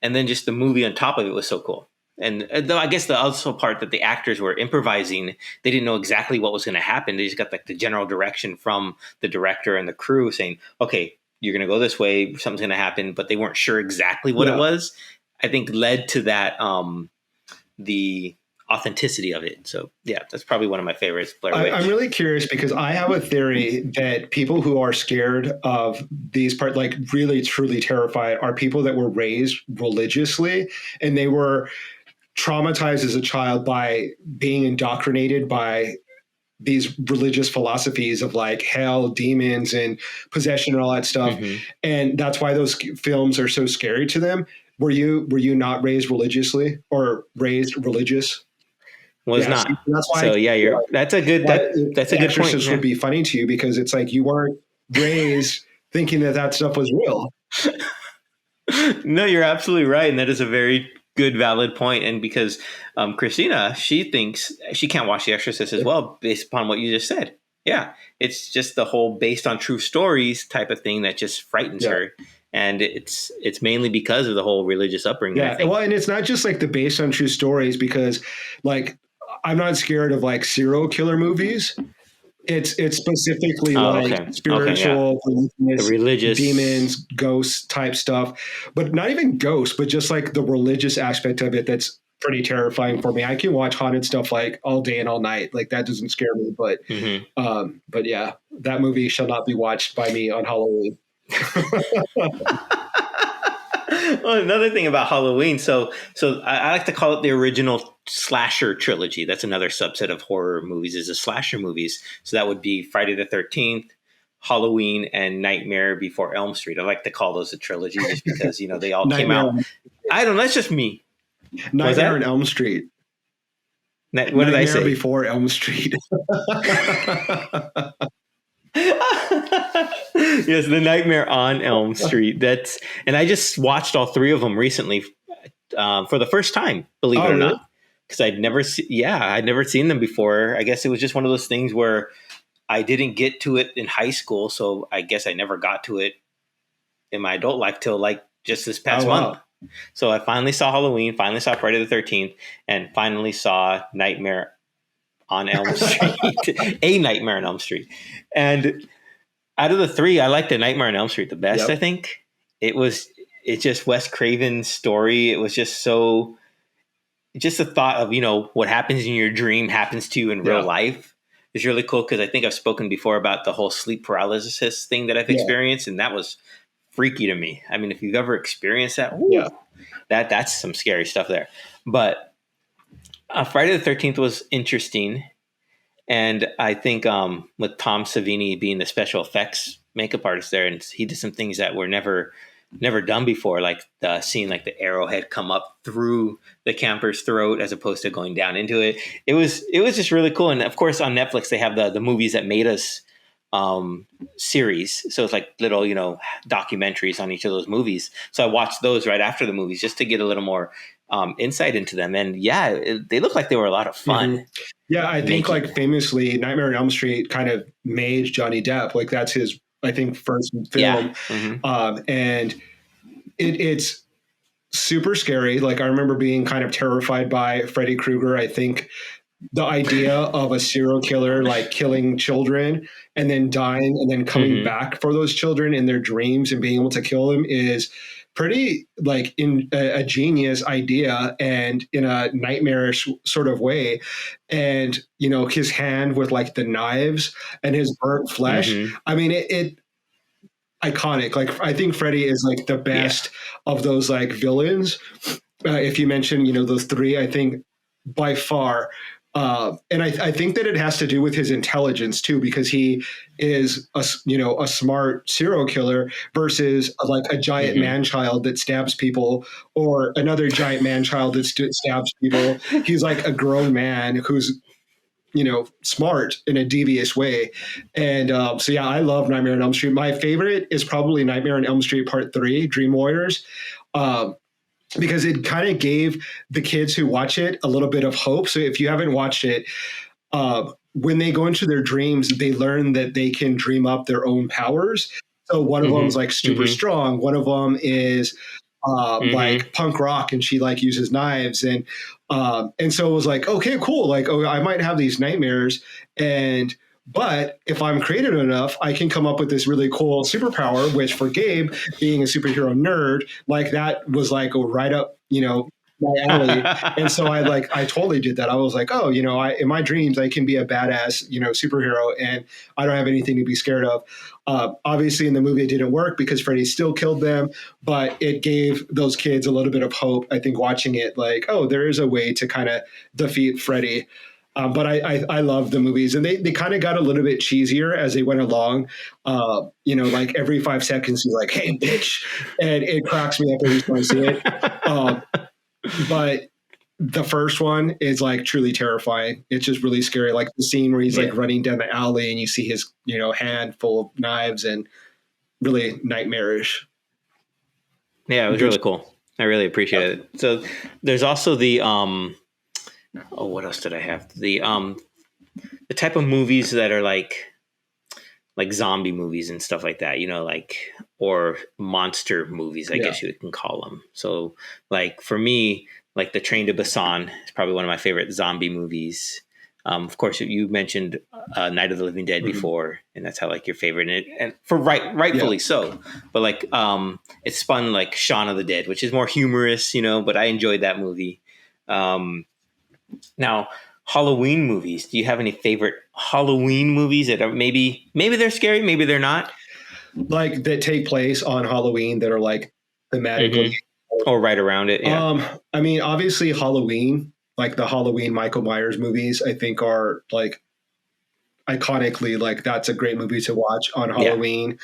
And then just the movie on top of it was so cool. And though I guess the also part that the actors were improvising, they didn't know exactly what was going to happen. They just got like the general direction from the director and the crew saying, okay, you're going to go this way, something's going to happen, but they weren't sure exactly what it was. I think led to that, the authenticity of it. So yeah, that's probably one of my favorites. Blair Witch. I'm really curious because I have a theory that people who are scared of these parts, like really truly terrified, are people that were raised religiously and they were traumatized as a child by being indoctrinated by these religious philosophies of like hell, demons, and possession and all that stuff. And that's why those films are so scary to them. Were you not raised religiously or raised religious? Was not. That's why. So that's a good that's a good point. Exorcist would be funny to you because it's like you weren't raised thinking that stuff was real. No, you're absolutely right, and that is a very good, valid point. And because Christina, she thinks she can't watch The Exorcist as well, based upon what you just said. Yeah, it's just the whole based on true stories type of thing that just frightens her. And it's mainly because of the whole religious upbringing. Yeah, well, and it's not just like the based on true stories because, like, I'm not scared of like serial killer movies. It's specifically spiritual, religious, demons, ghosts type stuff, but not even ghosts, but just like the religious aspect of it. That's pretty terrifying for me. I can watch haunted stuff like all day and all night. Like that doesn't scare me, but yeah, that movie shall not be watched by me on Halloween. Well, another thing about Halloween, so I like to call it the original slasher trilogy. That's another subset of horror movies, is the slasher movies. So that would be Friday the 13th, Halloween, and Nightmare Before Elm Street. I like to call those a trilogy just because, they all came out. I don't know, that's just me. Nightmare on Elm Street. What did I say? Before Elm Street. Yes, the Nightmare on Elm Street. And I just watched all 3 of them recently for the first time, believe it or not, because I'd never seen them before. I guess it was just one of those things where I didn't get to it in high school, so I guess I never got to it in my adult life till like just this past month. So I finally saw Halloween, finally saw Friday the 13th, and finally saw Nightmare on Elm Street, A Nightmare on Elm Street. And out of the three, I like the Nightmare on Elm Street the best. Yep. I think it's just Wes Craven's story. It was just so, just the thought of, what happens in your dream happens to you in real life is really cool. Cause I think I've spoken before about the whole sleep paralysis thing that I've experienced. And that was freaky to me. I mean, if you've ever experienced that, that's some scary stuff there. But Friday the 13th was interesting. And I think with Tom Savini being the special effects makeup artist there, and he did some things that were never done before, like seeing like the arrowhead come up through the camper's throat as opposed to going down into it. It was just really cool. And of course on Netflix, they have the Movies That Made Us series. So it's like little, documentaries on each of those movies. So I watched those right after the movies just to get a little more insight into them. And they look like they were a lot of fun. Mm-hmm. Yeah, I think like famously Nightmare on Elm Street kind of made Johnny Depp. Like that's his, I think, first film. Yeah. Mm-hmm. And it's super scary. Like I remember being kind of terrified by Freddy Krueger. I think the idea of a serial killer like killing children and then dying and then coming back for those children in their dreams and being able to kill them is pretty like in a genius idea and in a nightmarish sort of way. And, his hand with like the knives and his burnt flesh. I mean, it iconic. Like I think Freddy is like the best of those like villains. If you mention, those three, I think by far. And I think that it has to do with his intelligence too, because he is a smart serial killer versus like a giant man-child that stabs people or another giant man-child that stabs people. He's like a grown man who's, smart in a devious way. And I love Nightmare on Elm Street. My favorite is probably Nightmare on Elm Street Part 3, Dream Warriors. Because it kind of gave the kids who watch it a little bit of hope. So if you haven't watched it, when they go into their dreams, they learn that they can dream up their own powers. So one of them is like super strong. One of them is like punk rock and she like uses knives. And so it was like, okay, cool. Like, I might have these nightmares but if I'm creative enough, I can come up with this really cool superpower, which for Gabe, being a superhero nerd, like that was like right up, my alley. And so I totally did that. I was like, in my dreams, I can be a badass, superhero and I don't have anything to be scared of. Obviously in the movie, it didn't work because Freddy still killed them, but it gave those kids a little bit of hope. I think watching it like, there is a way to kind of defeat Freddy. But I love the movies and they kind of got a little bit cheesier as they went along. Like every 5 seconds, he's like, hey, bitch. And it cracks me up every time I see it. But the first one is like truly terrifying. It's just really scary. Like the scene where he's like running down the alley and you see his, hand full of knives and really nightmarish. Yeah, it was really cool. I really appreciate it. So there's also the, what else did I have? The type of movies that are like zombie movies and stuff like that, or monster movies, I guess you can call them. So like for me, like The Train to Busan is probably one of my favorite zombie movies. Of course, you mentioned Night of the Living Dead before, and that's how like your favorite, and for rightfully so. But like it spun like Shaun of the Dead, which is more humorous, but I enjoyed that movie. Now, Halloween movies. Do you have any favorite Halloween movies that are maybe they're scary, maybe they're not? Like that take place on Halloween that are like thematically or right around it. Yeah. I mean, obviously Halloween, like the Halloween Michael Myers movies, I think are like iconically like that's a great movie to watch on Halloween.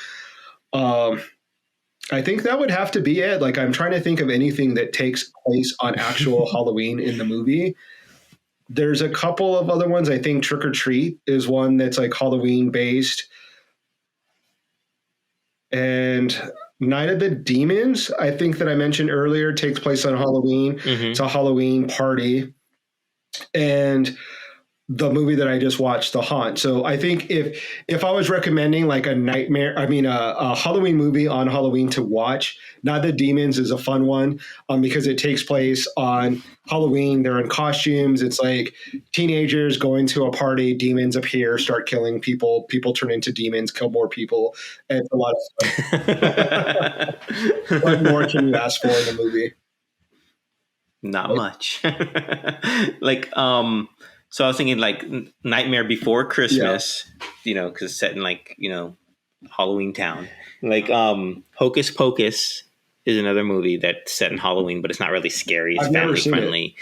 I think that would have to be it. Like I'm trying to think of anything that takes place on actual Halloween in the movie. There's a couple of other ones. I think Trick or Treat is one that's like Halloween based. And Night of the Demons, I think that I mentioned earlier, takes place on Halloween. It's a Halloween party. And the movie that I just watched, The Haunt. So I think if I was recommending like a Halloween movie on Halloween to watch, Not the Demons is a fun one because it takes place on Halloween. They're in costumes. It's like teenagers going to a party, demons appear, start killing people. People turn into demons, kill more people. And it's a lot of fun. What more can you ask for in a movie? Not much. Like, so I was thinking like Nightmare Before Christmas, because it's set in like, Halloween Town. Like Hocus Pocus is another movie that's set in Halloween, but it's not really scary. It's family friendly.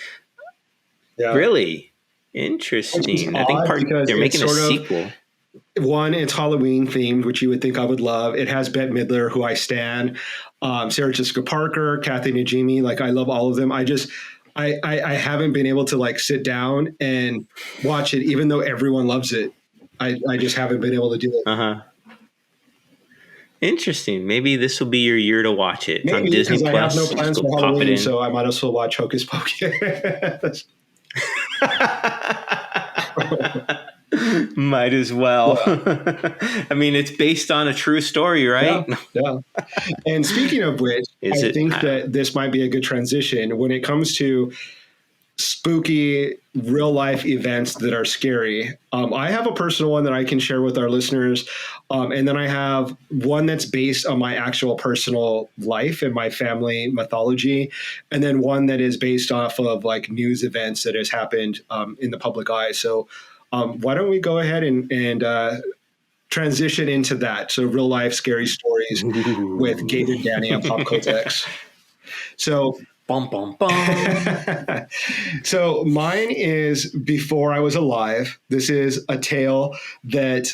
Yeah. Really? Interesting. I think they're making a sequel. One, it's Halloween themed, which you would think I would love. It has Bette Midler, who I stan, Sarah Jessica Parker, Kathy Najimy. Like, I love all of them. I haven't been able to like sit down and watch it, even though everyone loves it. I just haven't been able to do it. Interesting. Maybe this will be your year to watch it. Maybe, on Disney Plus. I have no plans for Halloween, so I might as well watch Hocus Pocus. Might as well. Yeah. I mean, it's based on a true story, right? Yeah. And speaking of which, I think that this might be a good transition when it comes to spooky real life events that are scary. I have a personal one that I can share with our listeners. And then I have one that's based on my actual personal life and my family mythology. And then one that is based off of like news events that has happened in the public eye. So why don't we go ahead and transition into that? So real life scary stories with Gabe and Danny on PopCultX. So bum, bum, bum. So mine is before I was alive. This is a tale that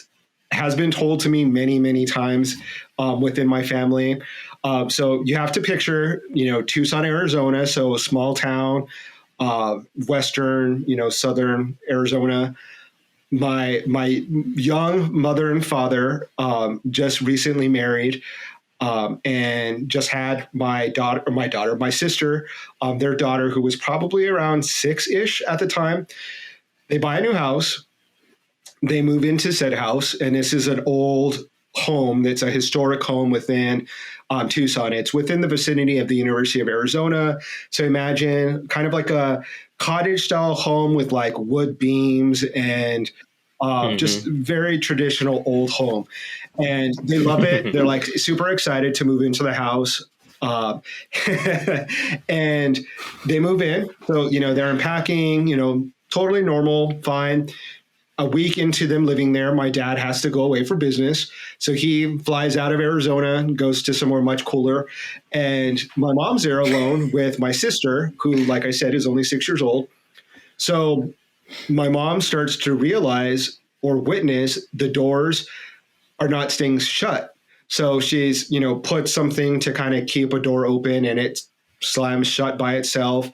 has been told to me many, many times within my family. So you have to picture, Tucson, Arizona. So a small town, western, southern Arizona. My young mother and father just recently married. And just had my sister, their daughter, who was probably around 6-ish at the time. They buy a new house. They move into said house. And this is an old home that's a historic home within Tucson. It's within the vicinity of the University of Arizona. So imagine kind of like a cottage style home with like wood beams and just very traditional old home. And they love it. They're like super excited to move into the house. And they move in. So, they're unpacking, totally normal, fine. A week into them living there, my dad has to go away for business. So he flies out of Arizona and goes to somewhere much cooler. And my mom's there alone with my sister, who, like I said, is only 6 years old. So my mom starts to realize or witness the doors are not staying shut. So she's, put something to kind of keep a door open and it slams shut by itself.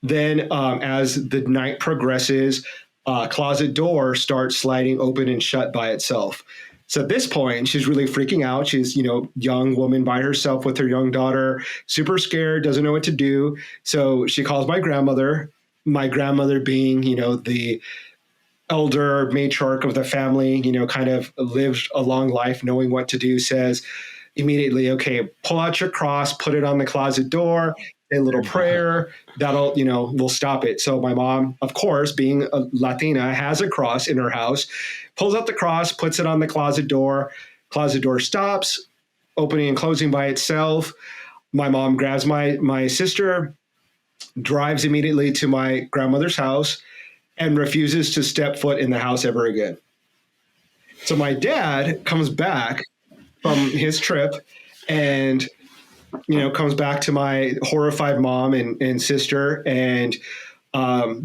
Then as the night progresses, closet door starts sliding open and shut by itself. So at this point, she's really freaking out. She's, young woman by herself with her young daughter, super scared, doesn't know what to do. So she calls my grandmother being, the elder matriarch of the family, kind of lived a long life knowing what to do, says immediately, okay, pull out your cross, put it on the closet door, a little prayer, that'll, will stop it. So my mom, of course, being a Latina, has a cross in her house, pulls out the cross, puts it on the closet door stops, opening and closing by itself. My mom grabs my sister, drives immediately to my grandmother's house, and refuses to step foot in the house ever again. So my dad comes back from his trip and comes back to my horrified mom and sister and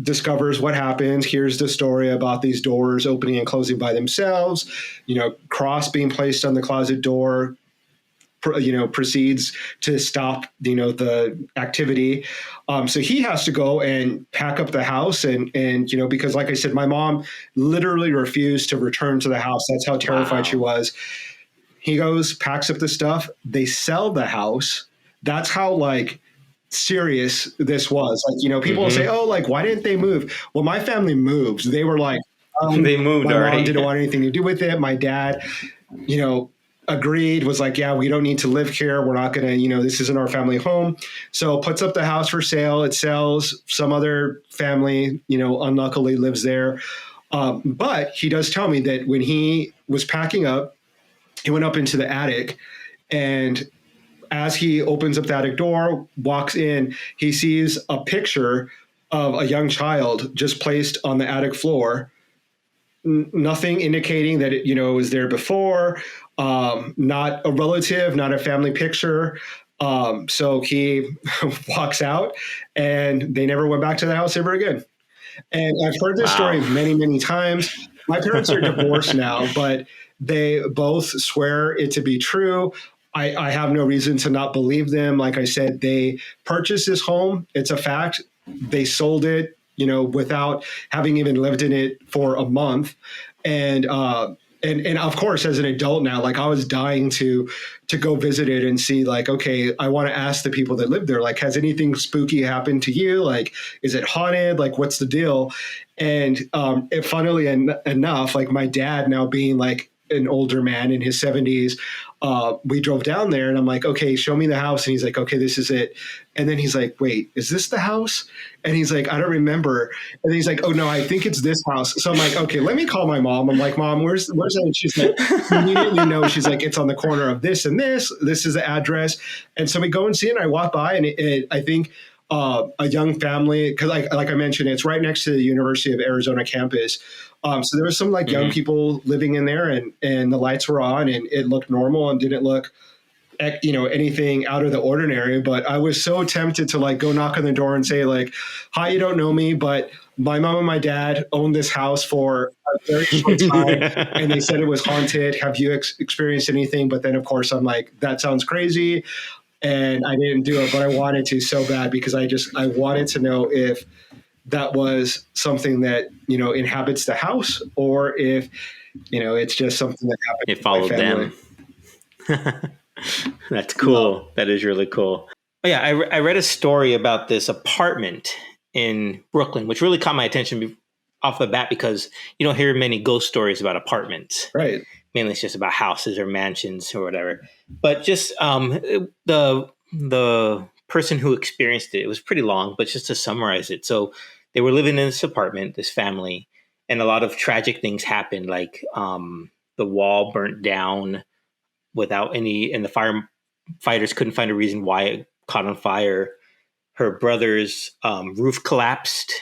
discovers what happens. Here's the story about these doors opening and closing by themselves, cross being placed on the closet door, proceeds to stop, the activity. So he has to go and pack up the house and because like I said, my mom literally refused to return to the house. That's how terrified she was. He goes, packs up the stuff. They sell the house. That's how serious this was. Like, you know, people will say, oh, like, why didn't they move? Well, my family moved. They were like, they moved my already. mom didn't want anything to do with it. My dad, you know, agreed, was like, yeah, we don't need to live here. We're not going to, you know, this isn't our family home. So puts up the house for sale. It sells. Some other family, you know, unluckily lives there. But he does tell me that when he was packing up, he went up into the attic, and as he opens up the attic door, walks in, he sees a picture of a young child just placed on the attic floor. Nothing indicating that it, you know, was there before. Not a relative, not a family picture. So he walks out, and they never went back to the house ever again. And I've heard this story many, many times. My parents are divorced now, but they both swear it to be true. I have no reason to not believe them. Like I said, they purchased this home. It's a fact. They sold it, you know, without having even lived in it for a month. And of course, as an adult now, like, I was dying to go visit it and see, like, okay, I want to ask the people that live there, like, has anything spooky happened to you? Like, is it haunted? Like, what's the deal? And funnily enough, like, my dad now being like an older man in his 70s, we drove down there, and I'm like, okay, show me the house. And he's like, okay, this is it. And then he's like, wait, is this the house? And he's like, I don't remember. And then he's like, oh no, I think it's this house. So I'm like, okay, let me call my mom. I'm like, Mom, where's that? And she's like, immediately know. She's like, it's on the corner of this and this. This is the address. And so we go and see it. And I walk by, and I think a young family, because like I mentioned, it's right next to the University of Arizona campus. So there was some like young people living in there, and the lights were on, and it looked normal and didn't look, you know, anything out of the ordinary. But I was so tempted to like go knock on the door and say like, hi, you don't know me, but my mom and my dad owned this house for a very short time, and they said it was haunted. Have you experienced anything? But then of course I'm like, that sounds crazy. And I didn't do it, but I wanted to so bad, because I wanted to know if that was something that, you know, inhabits the house, or if, you know, it's just something that happened. It followed them. That's cool. That is really cool. Oh yeah, I read a story about this apartment in Brooklyn, which really caught my attention off the bat, because you don't hear many ghost stories about apartments. Right. Mainly it's just about houses or mansions or whatever. But just the person who experienced it was pretty long, but just to summarize it. So they were living in this apartment, this family, and a lot of tragic things happened. Like the wall burnt down without any, and the firefighters couldn't find a reason why it caught on fire. Her brother's roof collapsed,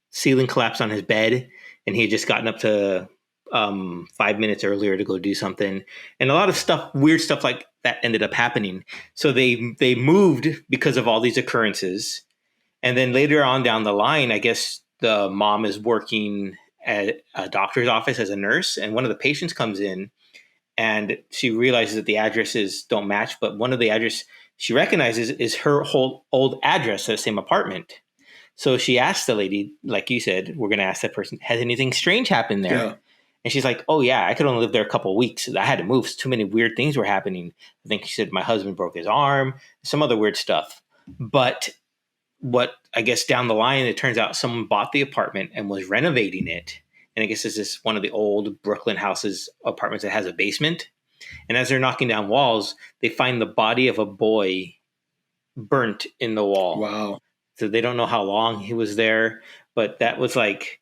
ceiling collapsed on his bed, and he had just gotten up to 5 minutes earlier to go do something. And a lot of stuff, weird stuff like that ended up happening. So they moved because of all these occurrences. And then later on down the line, I guess the mom is working at a doctor's office as a nurse, and one of the patients comes in, and she realizes that the addresses don't match, but one of the address she recognizes is her whole old address at the same apartment. So she asked the lady, like you said, we're going to ask that person, has anything strange happened there? Yeah. And she's like, oh yeah, I could only live there a couple of weeks. I had to move. Too many weird things were happening. I think she said my husband broke his arm, some other weird stuff. But what I guess down the line, it turns out someone bought the apartment and was renovating it. And I guess this is one of the old Brooklyn apartments that has a basement. And as they're knocking down walls, they find the body of a boy burnt in the wall. Wow. So they don't know how long he was there, but that was like,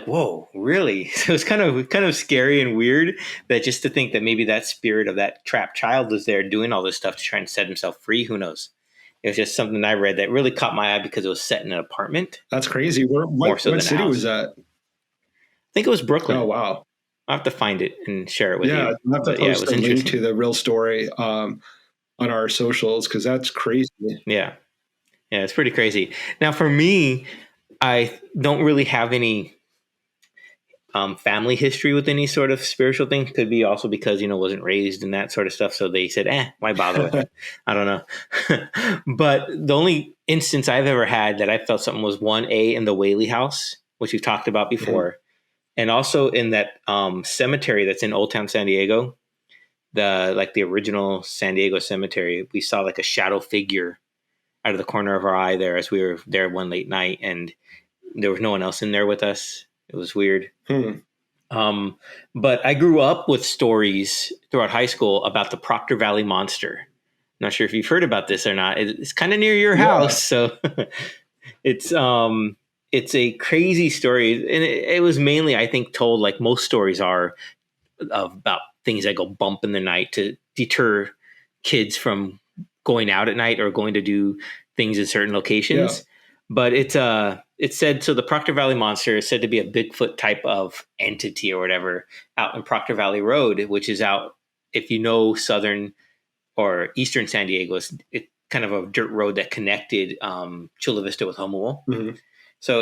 whoa, really? So it's kind of scary and weird, that just to think that maybe that spirit of that trapped child was there doing all this stuff to try and set himself free. Who knows? It was just something I read that really caught my eye because it was set in an apartment. That's crazy. What city was that? I think it was Brooklyn. Oh, wow. I'll have to find it and share it with you. Yeah, I'll have to post a link to the real story on our socials, because that's crazy. Yeah. Yeah, it's pretty crazy. Now, for me, I don't really have any family history with any sort of spiritual thing. Could be also because, wasn't raised in that sort of stuff. So they said, why bother with it? I don't know. But the only instance I've ever had that I felt something was in the Whaley house, which we've talked about before. Mm-hmm. And also in that cemetery that's in Old Town San Diego, the original San Diego cemetery, we saw like a shadow figure. out of the corner of our eye there as we were there one late night, and there was no one else in there with us. It was weird. But I grew up with stories throughout high school about the Proctor Valley Monster. Not sure if you've heard about this or not. It's kind of near your house, so it's a crazy story, and it was mainly, I think, told like most stories are about things that go bump in the night to deter kids from going out at night or going to do things in certain locations. But it's said, so the Proctor Valley Monster is said to be a Bigfoot type of entity or whatever out in Proctor Valley Road, which is out, if you know southern or eastern San Diego, it's kind of a dirt road that connected Chula Vista with Homewood. So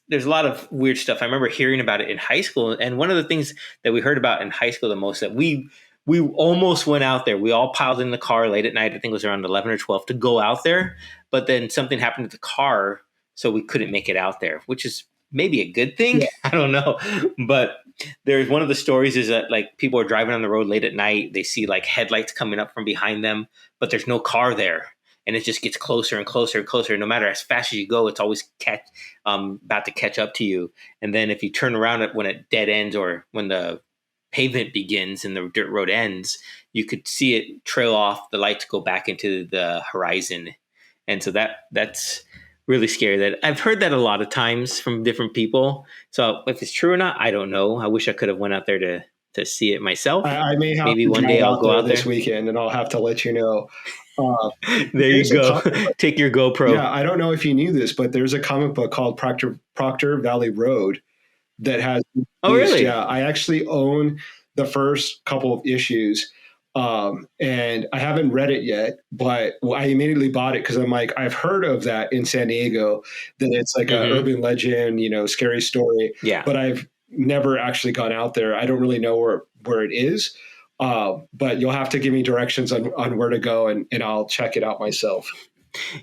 there's a lot of weird stuff. I remember hearing about it in high school, and one of the things that we heard about in high school the most, that we almost went out there. We all piled in the car late at night. I think it was around 11 or 12 to go out there, but then something happened to the car, so we couldn't make it out there, which is maybe a good thing. I don't know. But there's one of the stories is that like people are driving on the road late at night. They see like headlights coming up from behind them, but there's no car there. And it just gets closer and closer and closer. No matter as fast as you go, it's always about to catch up to you. And then if you turn around when it dead ends or when the pavement begins and the dirt road ends, you could see it trail off, the lights go back into the horizon. And so that's really scary. That I've heard that a lot of times from different people. So if it's true or not, I don't know. I wish I could have went out there to see it myself. I may have maybe to one day I'll go out there this weekend, and I'll have to let you know. There you go. Take your GoPro. Yeah, I don't know if you knew this, but there's a comic book called Proctor Valley Road that has. Oh, really? Yeah, I actually own the first couple of issues, and I haven't read it yet. But I immediately bought it because I'm like, I've heard of that in San Diego, that it's like an urban legend, scary story. Yeah. But I've never actually gone out there. I don't really know where it is. But you'll have to give me directions on where to go, and I'll check it out myself.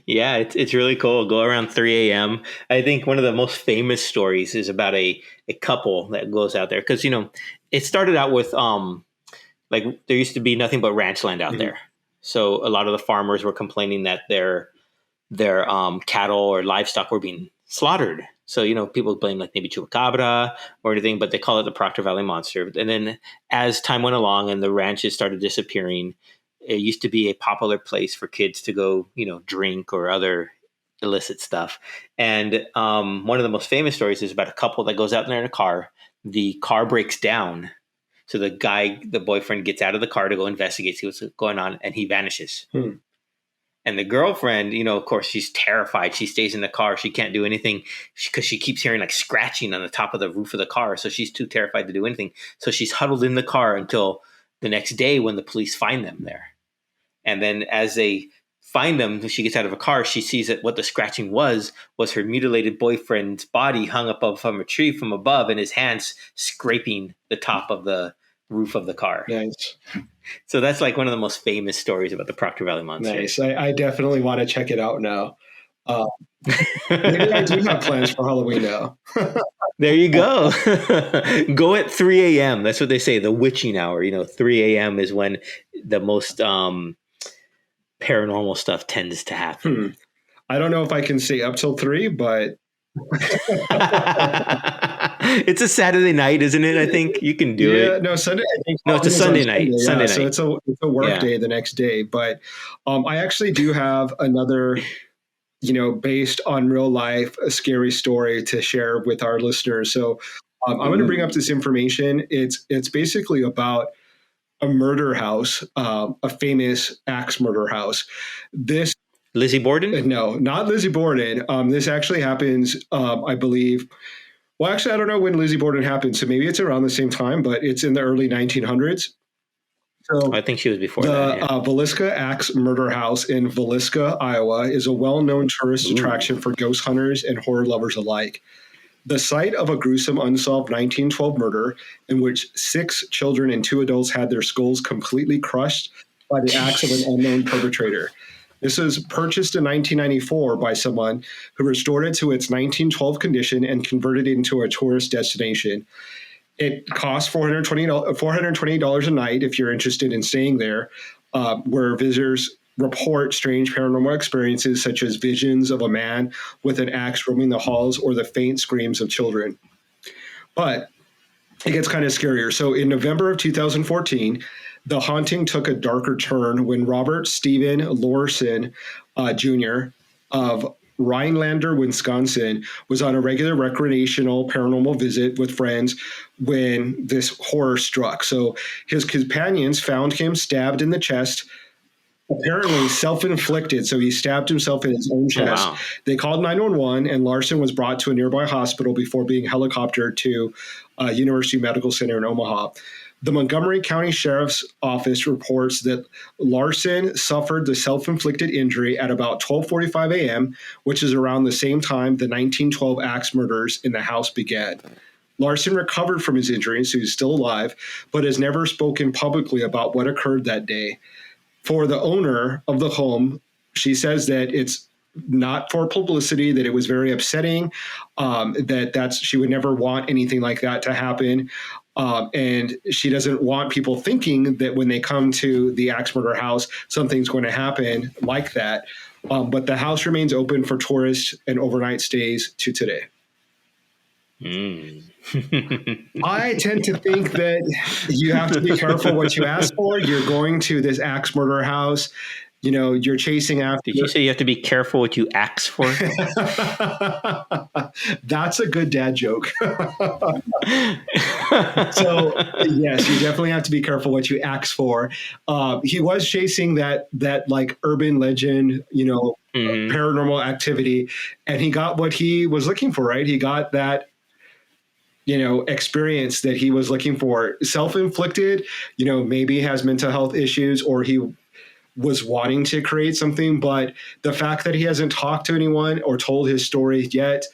Yeah, it's really cool. Go around 3 a.m. I think one of the most famous stories is about a couple that goes out there. Because, it started out with, like there used to be nothing but ranch land out there. So a lot of the farmers were complaining that their cattle or livestock were being slaughtered. So, people blame like maybe chupacabra or anything, but they call it the Proctor Valley Monster. And then as time went along and the ranches started disappearing, it used to be a popular place for kids to go, drink or other illicit stuff. And one of the most famous stories is about a couple that goes out there in a car. The car breaks down. So the boyfriend gets out of the car to go investigate, see what's going on, and he vanishes. And the girlfriend, of course, she's terrified. She stays in the car. She can't do anything because she keeps hearing like scratching on the top of the roof of the car. So she's too terrified to do anything. So she's huddled in the car until the next day when the police find them there. And then as they find them, she gets out of a car. She sees that what the scratching was her mutilated boyfriend's body hung up from a tree from above, and his hands scraping the top of the roof of the car. Nice. So that's like one of the most famous stories about the Proctor Valley Monster. Nice. I definitely want to check it out now. Maybe I do have plans for Halloween now. There you go. Go at 3 a.m. That's what they say, the witching hour. 3 a.m. is when the most paranormal stuff tends to happen. I don't know if I can stay up till 3, but it's a Saturday night, isn't it? I think you can do it. No, Sunday. I think no, it's a Sunday night. Sunday night. So it's a work day the next day. But I actually do have another, based on real life, a scary story to share with our listeners. So I'm going to bring up this information. It's basically about a murder house, a famous axe murder house. This. Lizzie Borden? No, not Lizzie Borden. This actually happens, I believe. Well, actually, I don't know when Lizzie Borden happened, so maybe it's around the same time, but it's in the early 1900s. So I think she was before that. The Villisca Axe Murder House in Villisca, Iowa, is a well-known tourist attraction for ghost hunters and horror lovers alike. The site of a gruesome unsolved 1912 murder in which 6 children and 2 adults had their skulls completely crushed by the axe of an unknown perpetrator. This was purchased in 1994 by someone who restored it to its 1912 condition and converted it into a tourist destination. It costs $420 a night if you're interested in staying there, where visitors report strange paranormal experiences such as visions of a man with an axe roaming the halls or the faint screams of children. But it gets kind of scarier. So in November of 2014, the haunting took a darker turn when Robert Stephen Lorson Jr. of Rhinelander, Wisconsin, was on a regular recreational paranormal visit with friends when this horror struck. So his companions found him stabbed in the chest, apparently self-inflicted. So he stabbed himself in his own chest. Wow. They called 911, and Larson was brought to a nearby hospital before being helicoptered to University Medical Center in Omaha. The Montgomery County Sheriff's Office reports that Larson suffered the self-inflicted injury at about 12:45 a.m., which is around the same time the 1912 axe murders in the house began. Larson recovered from his injuries, so he's still alive, but has never spoken publicly about what occurred that day. For the owner of the home, she says that it's not for publicity, that it was very upsetting, that she would never want anything like that to happen. And she doesn't want people thinking that when they come to the axe murder house, something's going to happen like that. But the house remains open for tourists and overnight stays to today. I tend to think that you have to be careful what you ask for. You're going to this axe murder house. You know, you're chasing after. Did you say you have to be careful what you axe for? That's a good dad joke. So, yes, you definitely have to be careful what you axe for. He was chasing that like urban legend, paranormal activity, and he got what he was looking for, right? He got that, experience that he was looking for. Self-inflicted, maybe has mental health issues, or he was wanting to create something, but the fact that he hasn't talked to anyone or told his story yet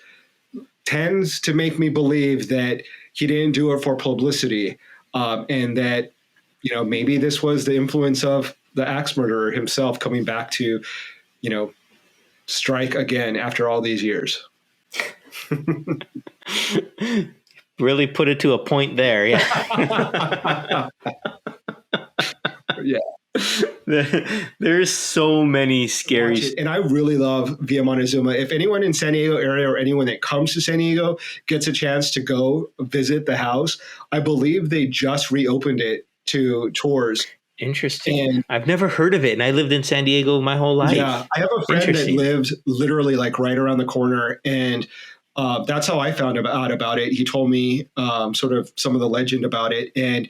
tends to make me believe that he didn't do it for publicity, and that, maybe this was the influence of the axe murderer himself coming back to, strike again after all these years. Really put it to a point there. Yeah. Yeah. There's so many scary. And I really love Via Montezuma. If anyone in San Diego area or anyone that comes to San Diego gets a chance to go visit the house, I believe they just reopened it to tours. Interesting. And I've never heard of it, and I lived in San Diego my whole life. Yeah, I have a friend that lives literally like right around the corner, and that's how I found out about it. He told me sort of some of the legend about it, and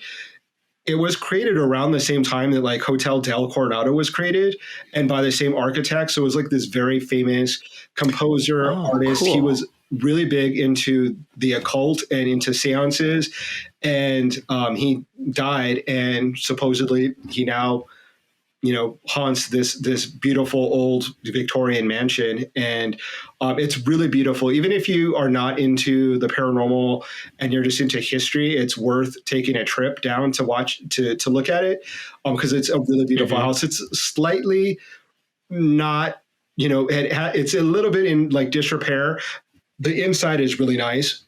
it was created around the same time that like Hotel Del Coronado was created, and by the same architect. So it was like this very famous composer, artist. Cool. He was really big into the occult and into seances, and he died, and supposedly he now, haunts this beautiful old Victorian mansion. And it's really beautiful. Even if you are not into the paranormal and you're just into history, it's worth taking a trip down to look at it, because it's a really beautiful house. It's slightly not, it's a little bit in like disrepair. The inside is really nice.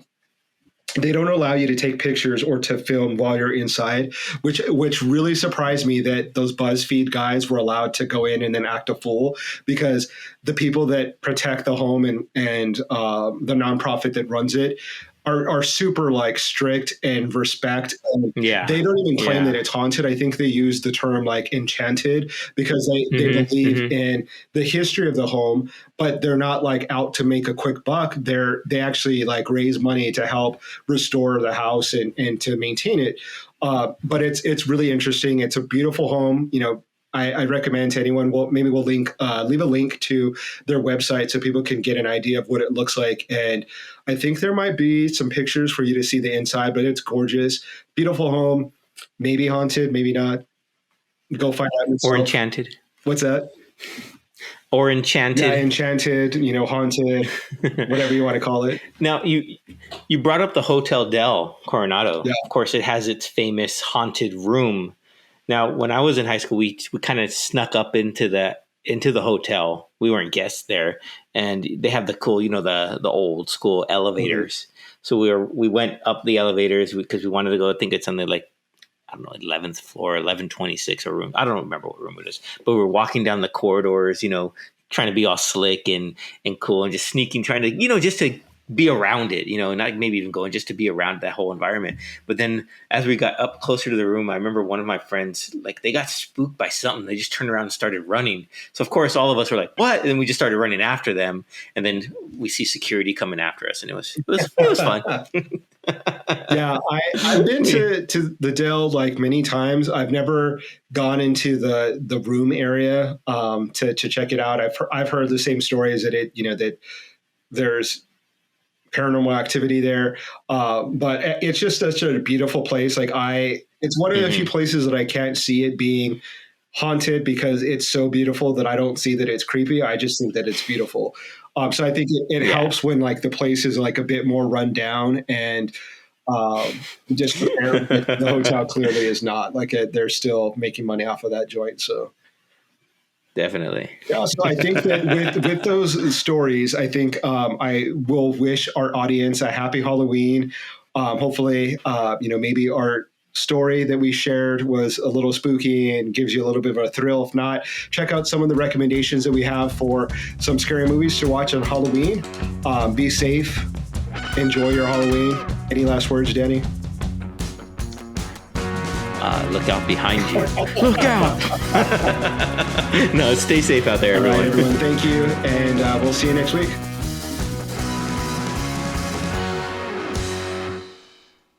They don't allow you to take pictures or to film while you're inside, which really surprised me that those BuzzFeed guys were allowed to go in and then act a fool, because the people that protect the home and the nonprofit that runs it are super like strict and respect. And they don't even claim that it's haunted. I think they use the term like enchanted because they believe in the history of the home, but they're not like out to make a quick buck. They actually like raise money to help restore the house and to maintain it. But it's really interesting. It's a beautiful home. I recommend to anyone. Well, maybe we'll leave a link to their website so people can get an idea of what it looks like. And I think there might be some pictures for you to see the inside, but it's gorgeous, beautiful home. Maybe haunted, maybe not. Go find out yourself. Or enchanted. What's that? Or enchanted. Yeah, enchanted. Haunted, whatever you want to call it. Now you brought up the Hotel Del Coronado. Yeah. Of course, it has its famous haunted room. Now, when I was in high school, we kind of snuck up into the hotel. We weren't guests there, and they have the cool, the old school elevators. Mm-hmm. So we went up the elevators because we wanted to go. I think it's on the don't know, 11th floor, 1126 or room. I don't remember what room it is, but we were walking down the corridors, trying to be all slick and cool and just sneaking, trying to, just to be around it, not maybe even going, just to be around that whole environment. But then as we got up closer to the room, I remember one of my friends, like they got spooked by something. They just turned around and started running. So of course, all of us were like, what? And then we just started running after them. And then we see security coming after us. And it was fun. Yeah. I've been to the Dell like many times. I've never gone into the room area to check it out. I've heard the same stories that that there's paranormal activity there. But it's just such a beautiful place. Like it's one of the few places that I can't see it being haunted because it's so beautiful that I don't see that it's creepy. I just think that it's beautiful. So I think it helps when like the place is like a bit more run down and just the hotel clearly is not like they're still making money off of that joint. So. Definitely. Yeah, so I think that with those stories, I think I will wish our audience a happy Halloween. Hopefully, maybe our story that we shared was a little spooky and gives you a little bit of a thrill. If not, check out some of the recommendations that we have for some scary movies to watch on Halloween. Be safe. Enjoy your Halloween. Any last words, Danny? Look out behind you. Look out. No, stay safe out there, everyone. All right, everyone. Thank you. And we'll see you next week.